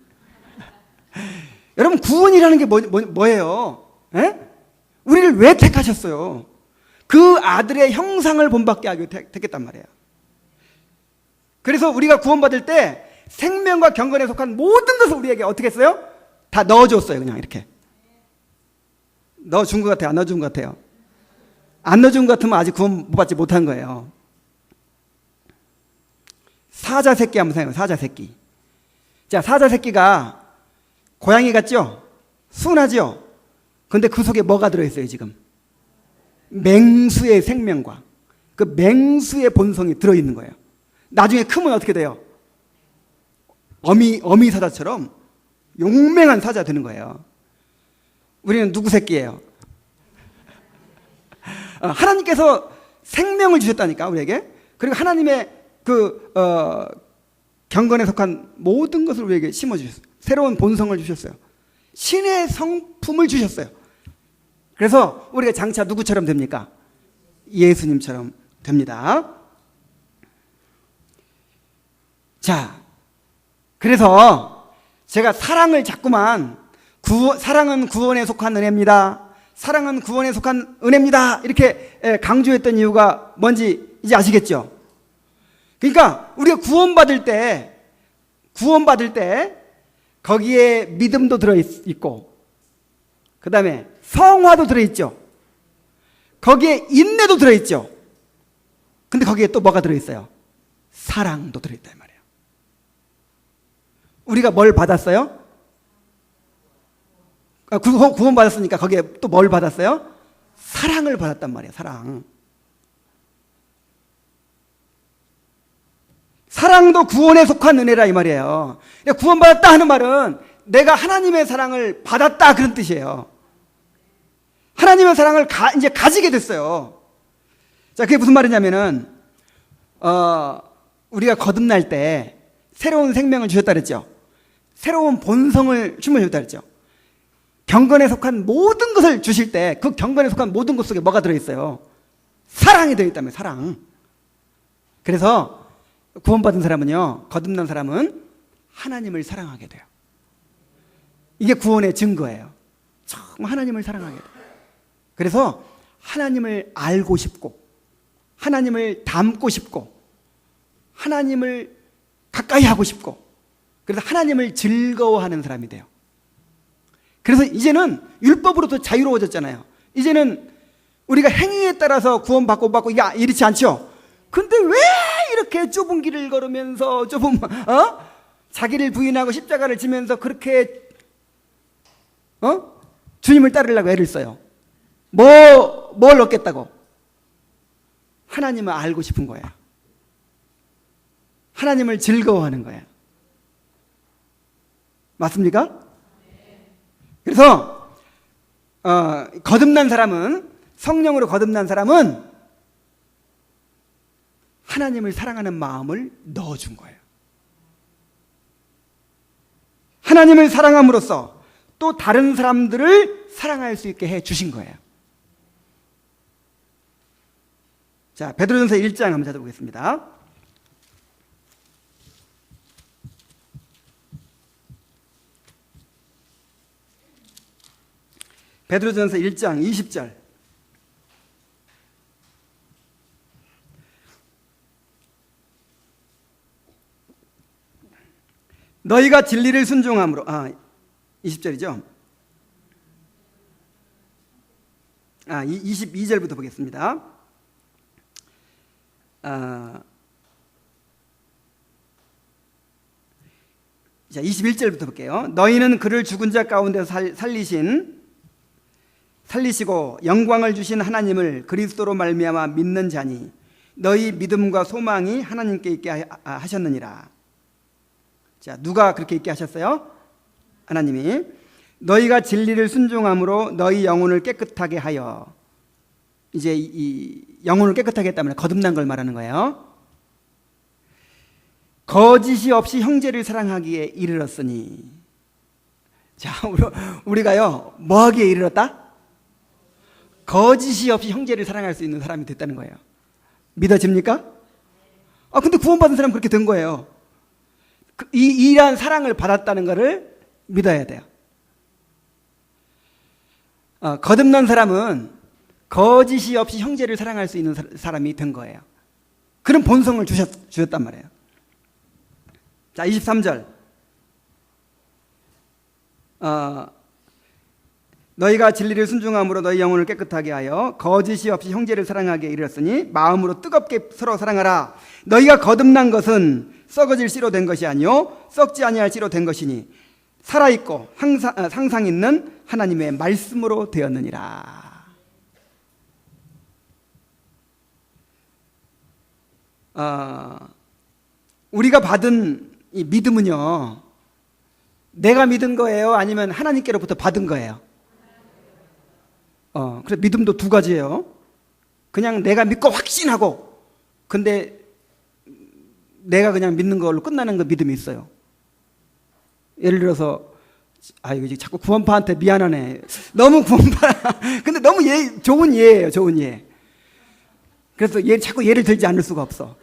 여러분, 구원이라는 게 뭐예요? 에? 우리를 왜 택하셨어요? 그 아들의 형상을 본받게 하기 위해 택했단 말이에요. 그래서 우리가 구원받을 때 생명과 경건에 속한 모든 것을 우리에게 어떻게 했어요? 다 넣어줬어요. 그냥 이렇게 넣어준 것 같아요? 안 넣어준 것 같아요? 안 넣어준 것 같으면 아직 구원 받지 못한 거예요. 사자 새끼 한번 생각해요. 사자 새끼. 자, 사자 새끼가 고양이 같죠? 순하죠? 근데 그 속에 뭐가 들어있어요 지금? 맹수의 생명과 그 맹수의 본성이 들어있는 거예요. 나중에 크면 어떻게 돼요? 어미 사자처럼 용맹한 사자 되는 거예요. 우리는 누구 새끼예요? 하나님께서 생명을 주셨다니까, 우리에게. 그리고 하나님의 경건에 속한 모든 것을 우리에게 심어주셨어요. 새로운 본성을 주셨어요. 신의 성품을 주셨어요. 그래서 우리가 장차 누구처럼 됩니까? 예수님처럼 됩니다. 자, 그래서 제가 사랑을 자꾸만 사랑은 구원에 속한 은혜입니다, 사랑은 구원에 속한 은혜입니다, 이렇게 강조했던 이유가 뭔지 이제 아시겠죠? 그러니까 우리가 구원받을 때 거기에 믿음도 들어있고, 그 다음에 성화도 들어있죠. 거기에 인내도 들어있죠. 근데 거기에 또 뭐가 들어있어요? 사랑도 들어있단 말이에요. 우리가 뭘 받았어요? 구원받았으니까 거기에 또 뭘 받았어요? 사랑을 받았단 말이에요. 사랑. 사랑도 구원에 속한 은혜라 이 말이에요. 구원받았다 하는 말은 내가 하나님의 사랑을 받았다, 그런 뜻이에요. 하나님의 사랑을 이제 가지게 됐어요. 자, 그게 무슨 말이냐면은 우리가 거듭날 때 새로운 생명을 주셨다 그랬죠. 새로운 본성을 주셨다 그랬죠. 경건에 속한 모든 것을 주실 때 그 경건에 속한 모든 것 속에 뭐가 들어있어요? 사랑이 들어있다면 사랑. 그래서 구원받은 사람은요, 거듭난 사람은 하나님을 사랑하게 돼요. 이게 구원의 증거예요. 정말 하나님을 사랑하게 돼요. 그래서 하나님을 알고 싶고, 하나님을 닮고 싶고, 하나님을 가까이 하고 싶고, 그래서 하나님을 즐거워하는 사람이 돼요. 그래서 이제는 율법으로도 자유로워졌잖아요. 이제는 우리가 행위에 따라서 구원받고 이게 이렇지 않죠? 근데 왜 이렇게 좁은 길을 걸으면서 자기를 부인하고 십자가를 지면서 그렇게 주님을 따르려고 애를 써요. 뭘 얻겠다고? 하나님을 알고 싶은 거야. 하나님을 즐거워하는 거야. 맞습니까? 그래서 거듭난 사람은, 성령으로 거듭난 사람은 하나님을 사랑하는 마음을 넣어준 거예요. 하나님을 사랑함으로써 또 다른 사람들을 사랑할 수 있게 해 주신 거예요. 자, 베드로전서 1장 한번 찾아보겠습니다. 베드로전서 1장 20절. 너희가 진리를 순종함으로, 20절이죠. 22절부터 보겠습니다. 자, 21절부터 볼게요. 너희는 그를 죽은 자 가운데서 살리시고 영광을 주신 하나님을 그리스도로 말미암아 믿는 자니 너희 믿음과 소망이 하나님께 있게 하셨느니라. 자, 누가 그렇게 있게 하셨어요? 하나님이. 너희가 진리를 순종함으로 너희 영혼을 깨끗하게 하여, 이제 이 영혼을 깨끗하게 했다면 거듭난 걸 말하는 거예요. 거짓이 없이 형제를 사랑하기에 이르렀으니. 자, 우리가요, 뭐 하기에 이르렀다? 거짓이 없이 형제를 사랑할 수 있는 사람이 됐다는 거예요. 믿어집니까? 근데 구원받은 사람은 그렇게 된 거예요. 이러한 사랑을 받았다는 것을 믿어야 돼요. 거듭난 사람은 거짓이 없이 형제를 사랑할 수 있는 사람이 된 거예요. 그런 본성을 주셨단 말이에요. 자, 23절. 너희가 진리를 순종함으로 너희 영혼을 깨끗하게 하여 거짓이 없이 형제를 사랑하게 이르렀으니 마음으로 뜨겁게 서로 사랑하라. 너희가 거듭난 것은 썩어질 씨로 된 것이 아니요 썩지 아니할 씨로 된 것이니 살아있고 상상 있는 하나님의 말씀으로 되었느니라. 우리가 받은 이 믿음은요, 내가 믿은 거예요? 아니면 하나님께로부터 받은 거예요? 그래서 믿음도 두 가지예요. 그냥 내가 믿고 확신하고, 근데 내가 그냥 믿는 걸로 끝나는 그 믿음이 있어요. 예를 들어서, 이거 자꾸 구원파한테 미안하네. 너무 구원파, 근데 너무 좋은 예예요, 좋은 예. 그래서 자꾸 예를 들지 않을 수가 없어.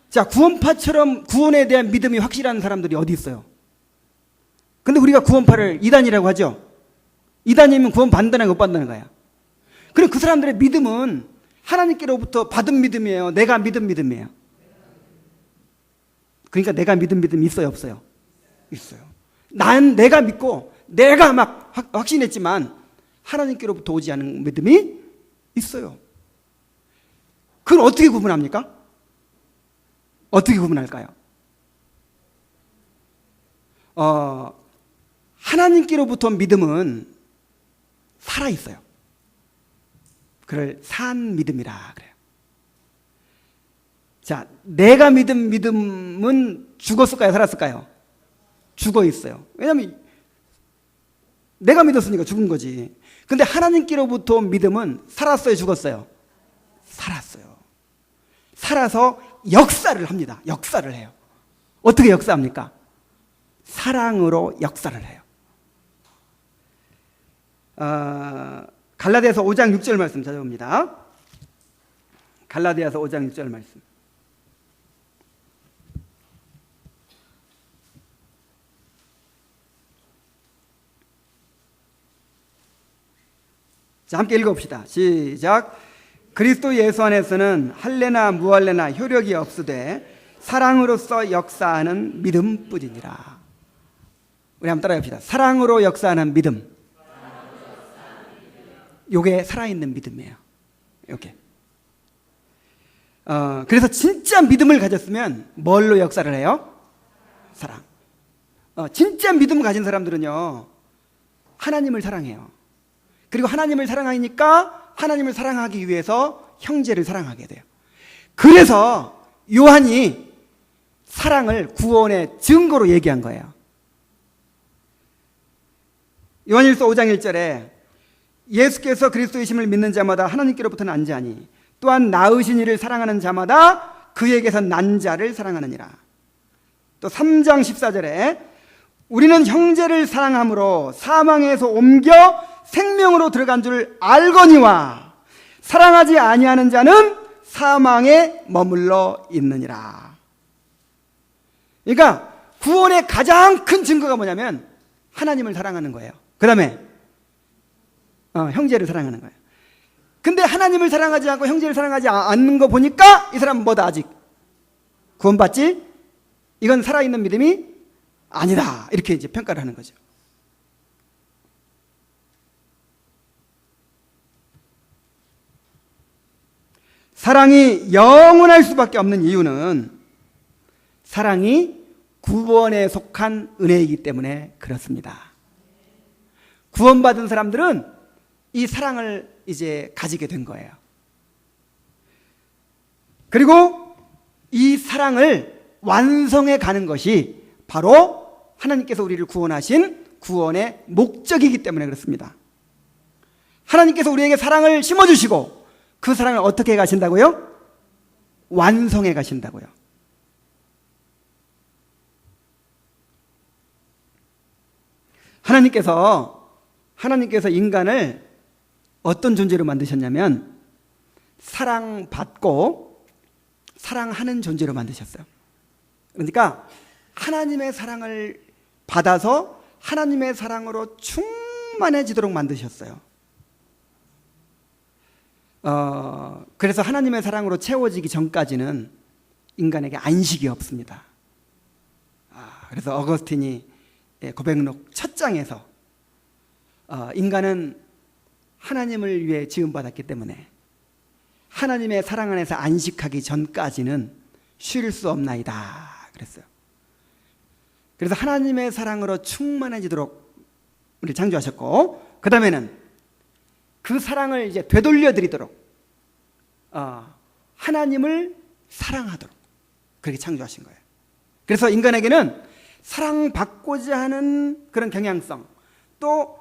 자, 구원파처럼 구원에 대한 믿음이 확실한 사람들이 어디 있어요? 근데 우리가 구원파를 이단이라고 하죠? 이단이면 구원 받는다는 거 못 받는다는 거야. 그럼 그 사람들의 믿음은 하나님께로부터 받은 믿음이에요? 내가 믿은 믿음이에요? 그러니까 내가 믿은 믿음이 있어요, 없어요? 있어요. 내가 믿고 내가 막 확신했지만 하나님께로부터 오지 않은 믿음이 있어요. 그걸 어떻게 구분합니까? 어떻게 구분할까요? 하나님께로부터 믿음은 살아있어요. 그걸 산 믿음이라 그래요. 자, 내가 믿은 믿음은 죽었을까요? 살았을까요? 죽어 있어요. 왜냐하면 내가 믿었으니까 죽은 거지. 근데 하나님께로부터 믿음은 살았어요? 죽었어요? 살았어요. 살아서 역사를 합니다. 역사를 해요. 어떻게 역사합니까? 사랑으로 역사를 해요. 갈라디아서 5장 6절 말씀 찾아봅니다. 갈라디아서 5장 6절 말씀. 자, 함께 읽어봅시다. 시작. 그리스도 예수 안에서는 할례나 무할례나 효력이 없으되 사랑으로서 역사하는 믿음뿐이니라. 우리 한번 따라해봅시다. 사랑으로 역사하는 믿음. 요게 살아있는 믿음이에요. 이렇게. 그래서 진짜 믿음을 가졌으면 뭘로 역사를 해요? 사랑. 진짜 믿음 가진 사람들은요, 하나님을 사랑해요. 그리고 하나님을 사랑하니까 하나님을 사랑하기 위해서 형제를 사랑하게 돼요. 그래서 요한이 사랑을 구원의 증거로 얘기한 거예요. 요한일서 5장 1절에 예수께서 그리스도이심을 믿는 자마다 하나님께로부터 난 자니 또한 낳으신 이를 사랑하는 자마다 그에게서 난 자를 사랑하느니라. 또 3장 14절에 우리는 형제를 사랑함으로 사망에서 옮겨 생명으로 들어간 줄 알거니와 사랑하지 아니하는 자는 사망에 머물러 있느니라. 그러니까 구원의 가장 큰 증거가 뭐냐면 하나님을 사랑하는 거예요. 그 다음에 형제를 사랑하는 거예요. 근데 하나님을 사랑하지 않고 형제를 사랑하지 않는 거 보니까 이 사람은 뭐다? 아직 구원받지? 이건 살아있는 믿음이 아니다. 이렇게 이제 평가를 하는 거죠. 사랑이 영원할 수밖에 없는 이유는 사랑이 구원에 속한 은혜이기 때문에 그렇습니다. 구원받은 사람들은 이 사랑을 이제 가지게 된 거예요. 그리고 이 사랑을 완성해 가는 것이 바로 하나님께서 우리를 구원하신 구원의 목적이기 때문에 그렇습니다. 하나님께서 우리에게 사랑을 심어주시고 그 사랑을 어떻게 가신다고요? 완성해 가신다고요. 하나님께서 인간을 어떤 존재로 만드셨냐면 사랑받고 사랑하는 존재로 만드셨어요. 그러니까 하나님의 사랑을 받아서 하나님의 사랑으로 충만해지도록 만드셨어요. 그래서 하나님의 사랑으로 채워지기 전까지는 인간에게 안식이 없습니다. 그래서 어거스틴이 고백록 첫 장에서 인간은 하나님을 위해 지음받았기 때문에 하나님의 사랑 안에서 안식하기 전까지는 쉴 수 없나이다 그랬어요. 그래서 하나님의 사랑으로 충만해지도록 우리 창조하셨고, 그 다음에는 그 사랑을 이제 되돌려 드리도록 하나님을 사랑하도록 그렇게 창조하신 거예요. 그래서 인간에게는 사랑받고자 하는 그런 경향성, 또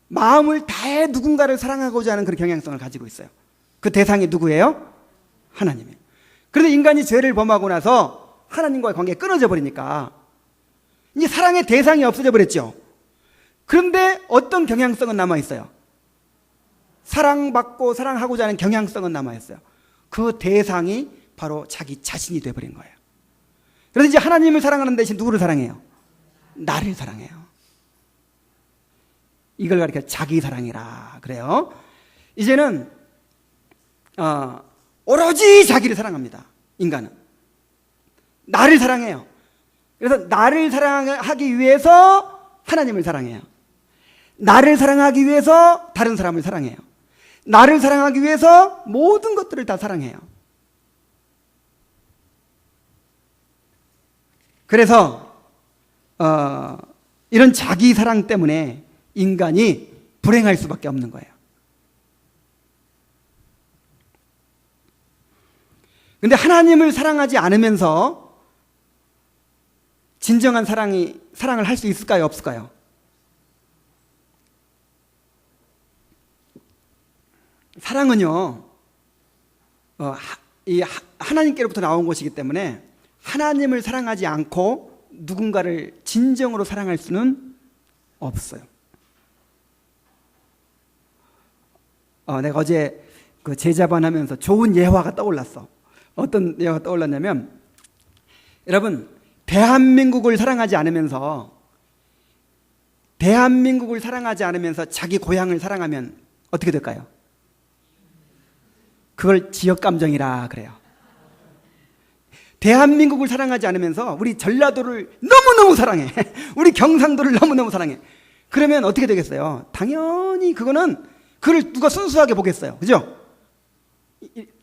마음을 다해 누군가를 사랑하고자 하는 그런 경향성을 가지고 있어요. 그 대상이 누구예요? 하나님이에요. 그런데 인간이 죄를 범하고 나서 하나님과의 관계가 끊어져 버리니까 이제 사랑의 대상이 없어져 버렸죠. 그런데 어떤 경향성은 남아있어요? 사랑받고 사랑하고자 하는 경향성은 남아있어요. 그 대상이 바로 자기 자신이 되어버린 거예요. 그래서 이제 하나님을 사랑하는 대신 누구를 사랑해요? 나를 사랑해요. 이걸 가리켜 자기 사랑이라 그래요. 이제는 오로지 자기를 사랑합니다. 인간은 나를 사랑해요. 그래서 나를 사랑하기 위해서 하나님을 사랑해요. 나를 사랑하기 위해서 다른 사람을 사랑해요. 나를 사랑하기 위해서 모든 것들을 다 사랑해요. 그래서 이런 자기 사랑 때문에 인간이 불행할 수밖에 없는 거예요. 근데 하나님을 사랑하지 않으면서 진정한 사랑을 할 수 있을까요? 없을까요? 사랑은요, 이 하나님께로부터 나온 것이기 때문에 하나님을 사랑하지 않고 누군가를 진정으로 사랑할 수는 없어요. 내가 어제 그 제자반 하면서 좋은 예화가 떠올랐어. 어떤 예화가 떠올랐냐면, 여러분, 대한민국을 사랑하지 않으면서 자기 고향을 사랑하면 어떻게 될까요? 그걸 지역감정이라 그래요. 대한민국을 사랑하지 않으면서 우리 전라도를 너무너무 사랑해. 우리 경상도를 너무너무 사랑해. 그러면 어떻게 되겠어요? 당연히 그걸 누가 순수하게 보겠어요. 그죠?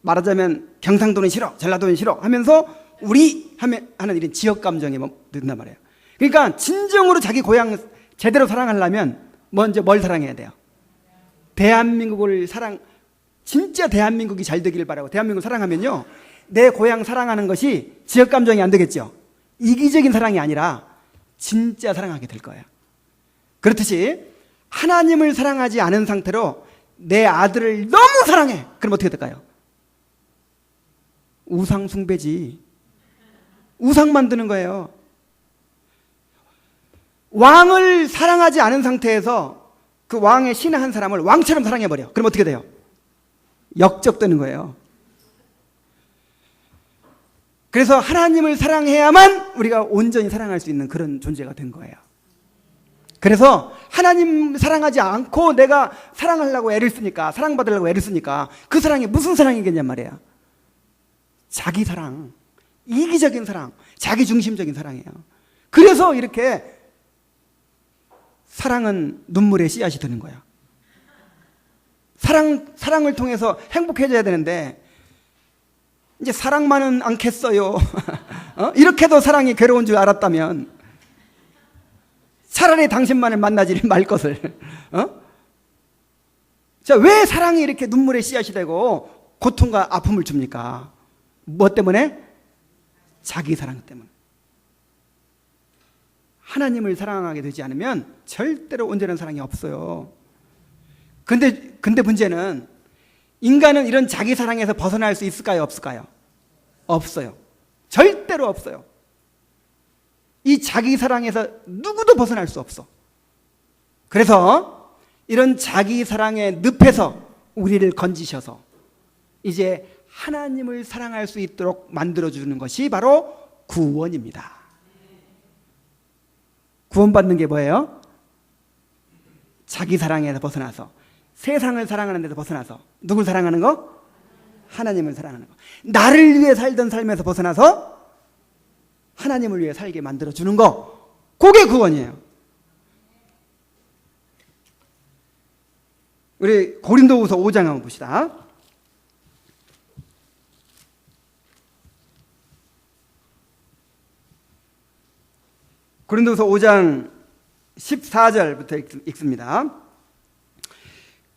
말하자면 경상도는 싫어, 전라도는 싫어 하면서 우리 하는 이런 지역 감정이 든단 말이에요. 그러니까 진정으로 자기 고향 제대로 사랑하려면 먼저 뭘 사랑해야 돼요? 대한민국을 진짜 대한민국이 잘 되기를 바라고 대한민국을 사랑하면요, 내 고향 사랑하는 것이 지역 감정이 안 되겠죠. 이기적인 사랑이 아니라 진짜 사랑하게 될 거예요. 그렇듯이 하나님을 사랑하지 않은 상태로 내 아들을 너무 사랑해. 그럼 어떻게 될까요? 우상 숭배지. 우상 만드는 거예요. 왕을 사랑하지 않은 상태에서 그 왕의 신의 한 사람을 왕처럼 사랑해버려. 그럼 어떻게 돼요? 역적되는 거예요. 그래서 하나님을 사랑해야만 우리가 온전히 사랑할 수 있는 그런 존재가 된 거예요. 그래서 하나님 사랑하지 않고 내가 사랑하려고 애를 쓰니까, 사랑받으려고 애를 쓰니까 그 사랑이 무슨 사랑이겠냔 말이에요. 자기 사랑, 이기적인 사랑, 자기중심적인 사랑이에요. 그래서 이렇게 사랑은 눈물의 씨앗이 드는 거예요. 사랑을 통해서 행복해져야 되는데 이제 사랑만은 않겠어요. 이렇게도 사랑이 괴로운 줄 알았다면 차라리 당신만을 만나지 말 것을. 자, 왜 사랑이 이렇게 눈물의 씨앗이 되고 고통과 아픔을 줍니까? 뭐 때문에? 자기 사랑 때문에. 하나님을 사랑하게 되지 않으면 절대로 온전한 사랑이 없어요. 근데 문제는 인간은 이런 자기 사랑에서 벗어날 수 있을까요? 없을까요? 없어요. 절대로 없어요. 이 자기 사랑에서 누구도 벗어날 수 없어. 그래서 이런 자기 사랑의 늪에서 우리를 건지셔서 이제 하나님을 사랑할 수 있도록 만들어주는 것이 바로 구원입니다. 구원받는 게 뭐예요? 자기 사랑에서 벗어나서 세상을 사랑하는 데서 벗어나서 누굴 사랑하는 거? 하나님을 사랑하는 거. 나를 위해 살던 삶에서 벗어나서 하나님을 위해 살게 만들어주는 거, 그게 구원이에요. 우리 고린도후서 5장 한번 봅시다. 고린도후서 5장 14절부터 읽습니다.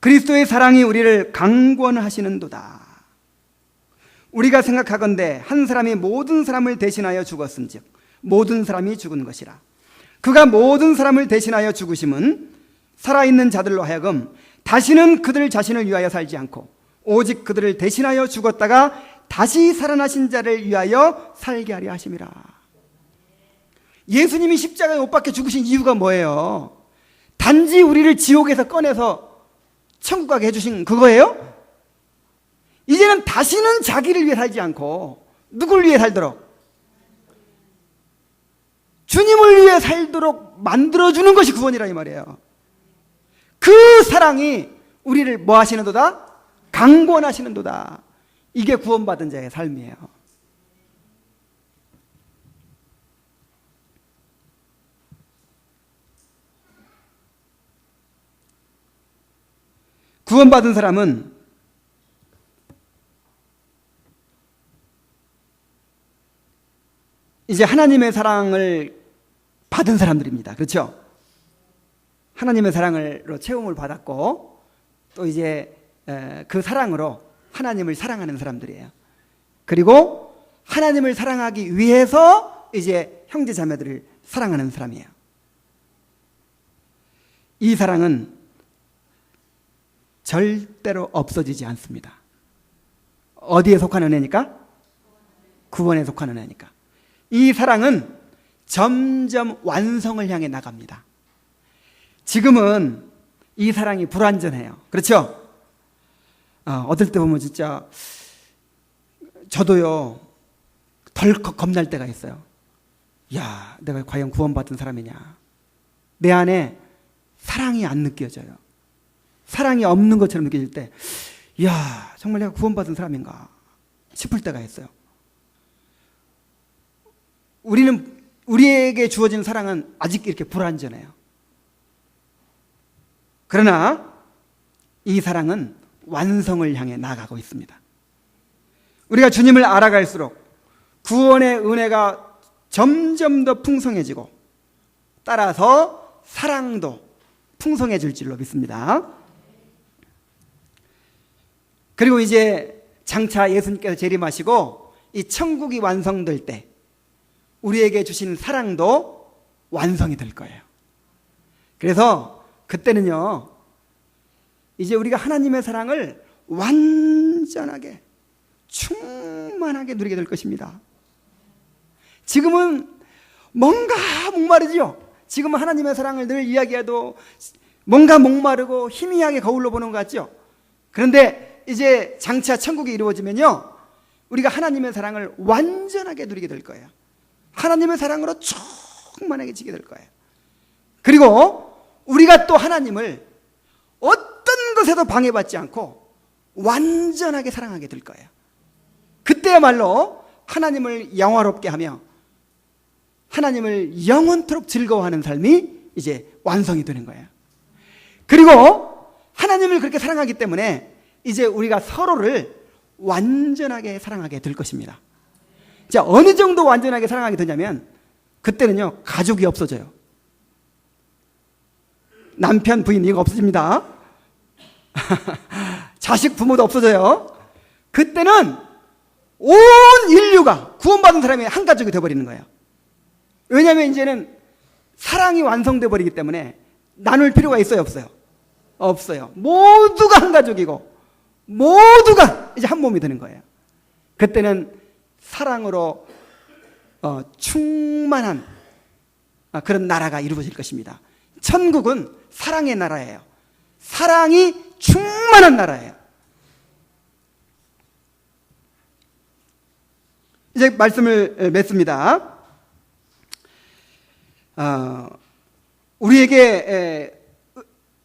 그리스도의 사랑이 우리를 강권하시는도다. 우리가 생각하건대 한 사람이 모든 사람을 대신하여 죽었은즉 모든 사람이 죽은 것이라. 그가 모든 사람을 대신하여 죽으심은 살아있는 자들로 하여금 다시는 그들 자신을 위하여 살지 않고 오직 그들을 대신하여 죽었다가 다시 살아나신 자를 위하여 살게 하려 하심이라. 예수님이 십자가에 못 박혀 죽으신 이유가 뭐예요? 단지 우리를 지옥에서 꺼내서 천국 가게 해주신 그거예요? 이제는 다시는 자기를 위해 살지 않고 누굴 위해 살도록? 주님을 위해 살도록 만들어주는 것이 구원이라 이 말이에요. 그 사랑이 우리를 뭐 하시는도다? 강권하시는도다. 이게 구원받은 자의 삶이에요. 구원받은 사람은 이제 하나님의 사랑을 받은 사람들입니다. 그렇죠? 하나님의 사랑으로 체험을 받았고 또 이제 그 사랑으로 하나님을 사랑하는 사람들이에요. 그리고 하나님을 사랑하기 위해서 이제 형제 자매들을 사랑하는 사람이에요. 이 사랑은 절대로 없어지지 않습니다. 어디에 속하는 애니까? 구원에 속하는 애니까. 이 사랑은 점점 완성을 향해 나갑니다. 지금은 이 사랑이 불완전해요. 그렇죠? 어떨 때 보면 진짜 저도요 덜컥 겁날 때가 있어요. 야, 내가 과연 구원받은 사람이냐. 내 안에 사랑이 안 느껴져요. 사랑이 없는 것처럼 느껴질 때, 야, 정말 내가 구원받은 사람인가 싶을 때가 있어요. 우리에게 주어진 사랑은 아직 이렇게 불완전해요. 그러나 이 사랑은 완성을 향해 나아가고 있습니다. 우리가 주님을 알아갈수록 구원의 은혜가 점점 더 풍성해지고 따라서 사랑도 풍성해질 줄로 믿습니다. 그리고 이제 장차 예수님께서 재림하시고 이 천국이 완성될 때 우리에게 주신 사랑도 완성이 될 거예요. 그래서 그때는요, 이제 우리가 하나님의 사랑을 완전하게 충만하게 누리게 될 것입니다. 지금은 뭔가 목마르지요. 지금은 하나님의 사랑을 늘 이야기해도 뭔가 목마르고 희미하게 거울로 보는 것 같죠. 그런데 이제 장차 천국이 이루어지면요, 우리가 하나님의 사랑을 완전하게 누리게 될 거예요. 하나님의 사랑으로 충만하게 지게 될 거예요. 그리고 우리가 또 하나님을 어떤 것에도 방해받지 않고 완전하게 사랑하게 될 거예요. 그때야말로 하나님을 영화롭게 하며 하나님을 영원토록 즐거워하는 삶이 이제 완성이 되는 거예요. 그리고 하나님을 그렇게 사랑하기 때문에 이제 우리가 서로를 완전하게 사랑하게 될 것입니다. 자, 어느 정도 완전하게 사랑하게 되냐면 그때는요, 가족이 없어져요. 남편, 부인 이거 없어집니다. 자식, 부모도 없어져요. 그때는 온 인류가 구원받은 사람이 한 가족이 되어버리는 거예요. 왜냐하면 이제는 사랑이 완성되어 버리기 때문에 나눌 필요가 있어요, 없어요? 없어요. 모두가 한 가족이고 모두가 이제 한 몸이 되는 거예요. 그때는 사랑으로 충만한 그런 나라가 이루어질 것입니다. 천국은 사랑의 나라예요. 사랑이 충만한 나라예요. 이제 말씀을 맺습니다. 우리에게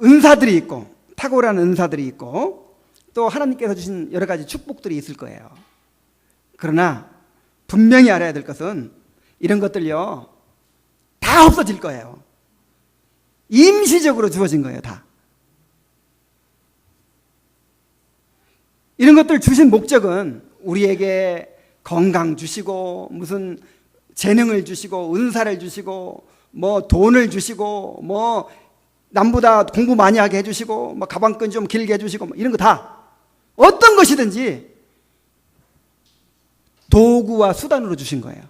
은사들이 있고 탁월한 은사들이 있고 또 하나님께서 주신 여러 가지 축복들이 있을 거예요. 그러나 분명히 알아야 될 것은 이런 것들요, 다 없어질 거예요. 임시적으로 주어진 거예요, 다. 이런 것들 주신 목적은 우리에게 건강 주시고 무슨 재능을 주시고 은사를 주시고 뭐 돈을 주시고 뭐 남보다 공부 많이 하게 해주시고 뭐 가방끈 좀 길게 해주시고 뭐 이런 거 다 어떤 것이든지 도구와 수단으로 주신 거예요.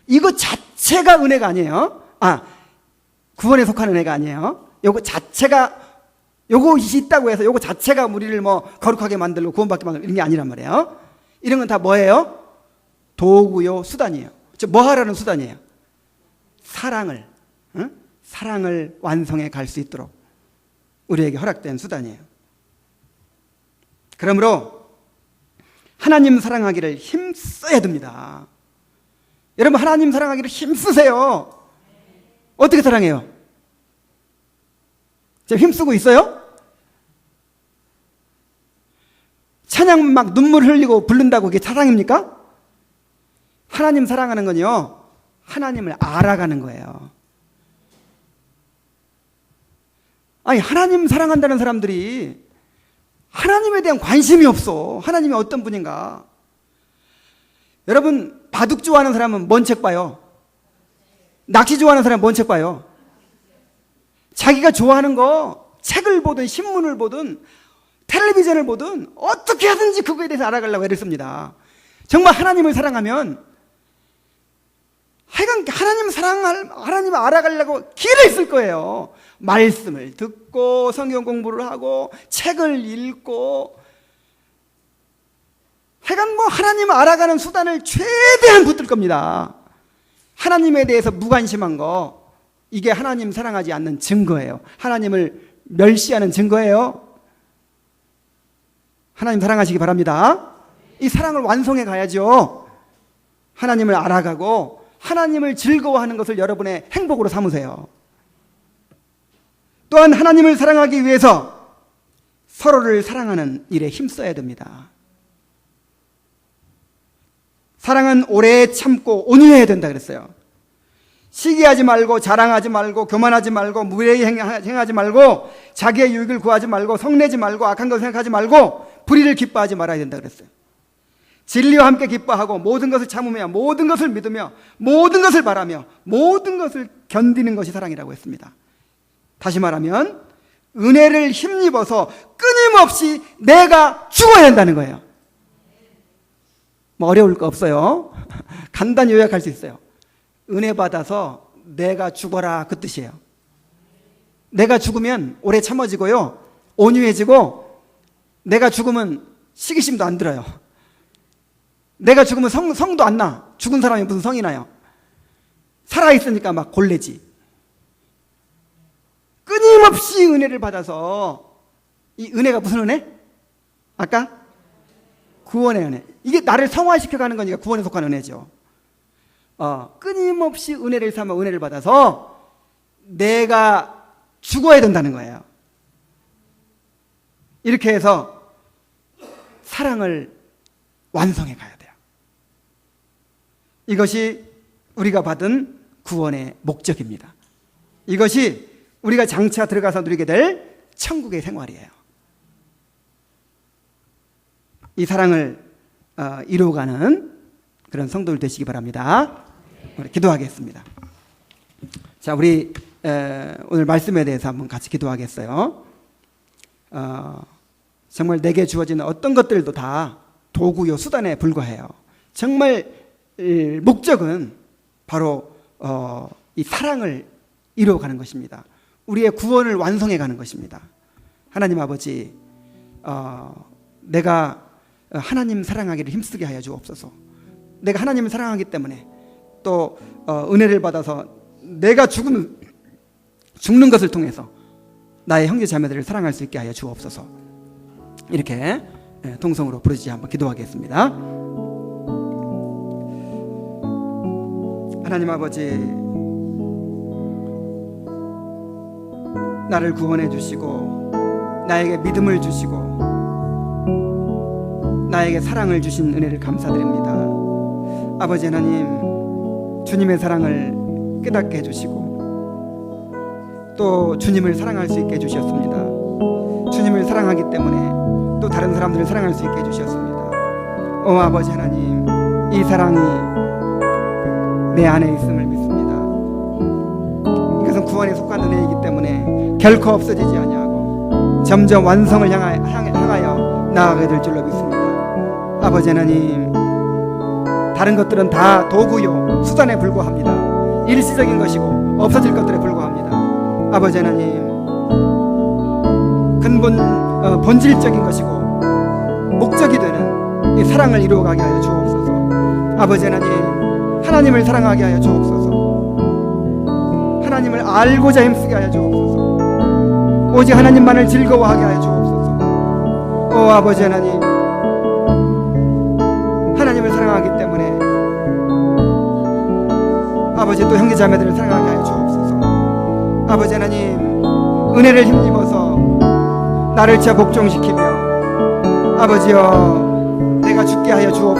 이거 자체가 은혜가 아니에요. 구원에 속한 은혜가 아니에요. 요거 자체가 요것이 있다고 해서 요거 자체가 우리를 뭐 거룩하게 만들고 구원받게 만들고 이런 게 아니란 말이에요. 이런 건 다 뭐예요? 도구요, 수단이에요. 뭐 하라는 수단이에요? 사랑을 완성해 갈 수 있도록 우리에게 허락된 수단이에요. 그러므로 하나님 사랑하기를 힘써야 됩니다. 여러분, 하나님 사랑하기를 힘쓰세요. 어떻게 사랑해요? 지금 힘쓰고 있어요? 찬양 막 눈물 흘리고 부른다고 그게 사랑입니까? 하나님 사랑하는 건요, 하나님을 알아가는 거예요. 아니, 하나님 사랑한다는 사람들이 하나님에 대한 관심이 없어. 하나님이 어떤 분인가? 여러분, 바둑 좋아하는 사람은 뭔 책 봐요? 낚시 좋아하는 사람은 뭔 책 봐요? 자기가 좋아하는 거 책을 보든 신문을 보든 텔레비전을 보든 어떻게 하든지 그거에 대해서 알아가려고 애를 씁니다. 정말 하나님을 사랑하면 하여간 하나님을 알아가려고 길을 쓸 거예요. 말씀을 듣고 성경 공부를 하고 책을 읽고 하여간 뭐 하나님을 알아가는 수단을 최대한 붙들 겁니다. 하나님에 대해서 무관심한 거, 이게 하나님 사랑하지 않는 증거예요. 하나님을 멸시하는 증거예요. 하나님 사랑하시기 바랍니다. 이 사랑을 완성해 가야죠. 하나님을 알아가고 하나님을 즐거워하는 것을 여러분의 행복으로 삼으세요. 또한 하나님을 사랑하기 위해서 서로를 사랑하는 일에 힘써야 됩니다. 사랑은 오래 참고 온유해야 된다 그랬어요. 시기하지 말고 자랑하지 말고 교만하지 말고 무례히 행하지 말고 자기의 유익을 구하지 말고 성내지 말고 악한 것을 생각하지 말고 불의를 기뻐하지 말아야 된다 그랬어요. 진리와 함께 기뻐하고 모든 것을 참으며 모든 것을 믿으며 모든 것을 바라며 모든 것을 견디는 것이 사랑이라고 했습니다. 다시 말하면 은혜를 힘입어서 끊임없이 내가 죽어야 한다는 거예요. 뭐 어려울 거 없어요. 간단히 요약할 수 있어요. 은혜 받아서 내가 죽어라, 그 뜻이에요. 내가 죽으면 오래 참아지고요, 온유해지고, 내가 죽으면 시기심도 안 들어요. 내가 죽으면 성도 안 나. 죽은 사람이 무슨 성이 나요? 살아있으니까 막 골래지. 끊임없이 은혜를 받아서, 이 은혜가 무슨 은혜? 아까? 구원의 은혜. 이게 나를 성화시켜가는 거니까 구원에 속한 은혜죠. 끊임없이 은혜를 삼아 은혜를 받아서 내가 죽어야 된다는 거예요. 이렇게 해서 사랑을 완성해 가야 돼요. 이것이 우리가 받은 구원의 목적입니다. 이것이 우리가 장차 들어가서 누리게 될 천국의 생활이에요. 이 사랑을 이루어가는 그런 성도들 되시기 바랍니다. 우리 기도하겠습니다. 자, 우리 오늘 말씀에 대해서 한번 같이 기도하겠어요. 정말 내게 주어지는 어떤 것들도 다 도구요, 수단에 불과해요. 정말 목적은 바로 이 사랑을 이루어가는 것입니다. 우리의 구원을 완성해가는 것입니다. 하나님 아버지, 내가 하나님 사랑하기를 힘쓰게 하여 주옵소서. 내가 하나님을 사랑하기 때문에 또 은혜를 받아서 내가 죽는 것을 통해서 나의 형제 자매들을 사랑할 수 있게 하여 주옵소서. 이렇게 통성으로 부르짖어 한번 기도하겠습니다. 하나님 아버지, 나를 구원해 주시고 나에게 믿음을 주시고 나에게 사랑을 주신 은혜를 감사드립니다. 아버지 하나님, 주님의 사랑을 깨닫게 해주시고 또 주님을 사랑할 수 있게 해주셨습니다. 주님을 사랑하기 때문에 또 다른 사람들을 사랑할 수 있게 해주셨습니다. 아버지 하나님, 이 사랑이 내 안에 있음을 믿습니다. 이것은 구원에 속한 은혜이기 때문에 결코 없어지지 아니하고 점점 완성을 향하여 나아가게 될 줄로 믿습니다. 아버지 하나님, 다른 것들은 다 도구요, 수단에 불과합니다. 일시적인 것이고 없어질 것들에 불과합니다. 아버지 하나님, 근본 본질적인 것이고 목적이 되는 이 사랑을 이루어가게 하여 주옵소서. 아버지 하나님, 하나님을 사랑하게 하여 주옵소서. 하나님을 알고자 힘쓰게 하여 주옵소서. 오직 하나님만을 즐거워하게 하여 주옵소서. 아버지 하나님, 하나님을 사랑하기 때문에 아버지 또 형제 자매들을 사랑하게 하여 주옵소서. 아버지 하나님, 은혜를 힘입어서 나를 저 복종시키며 아버지여 내가 죽게 하여 주옵소서.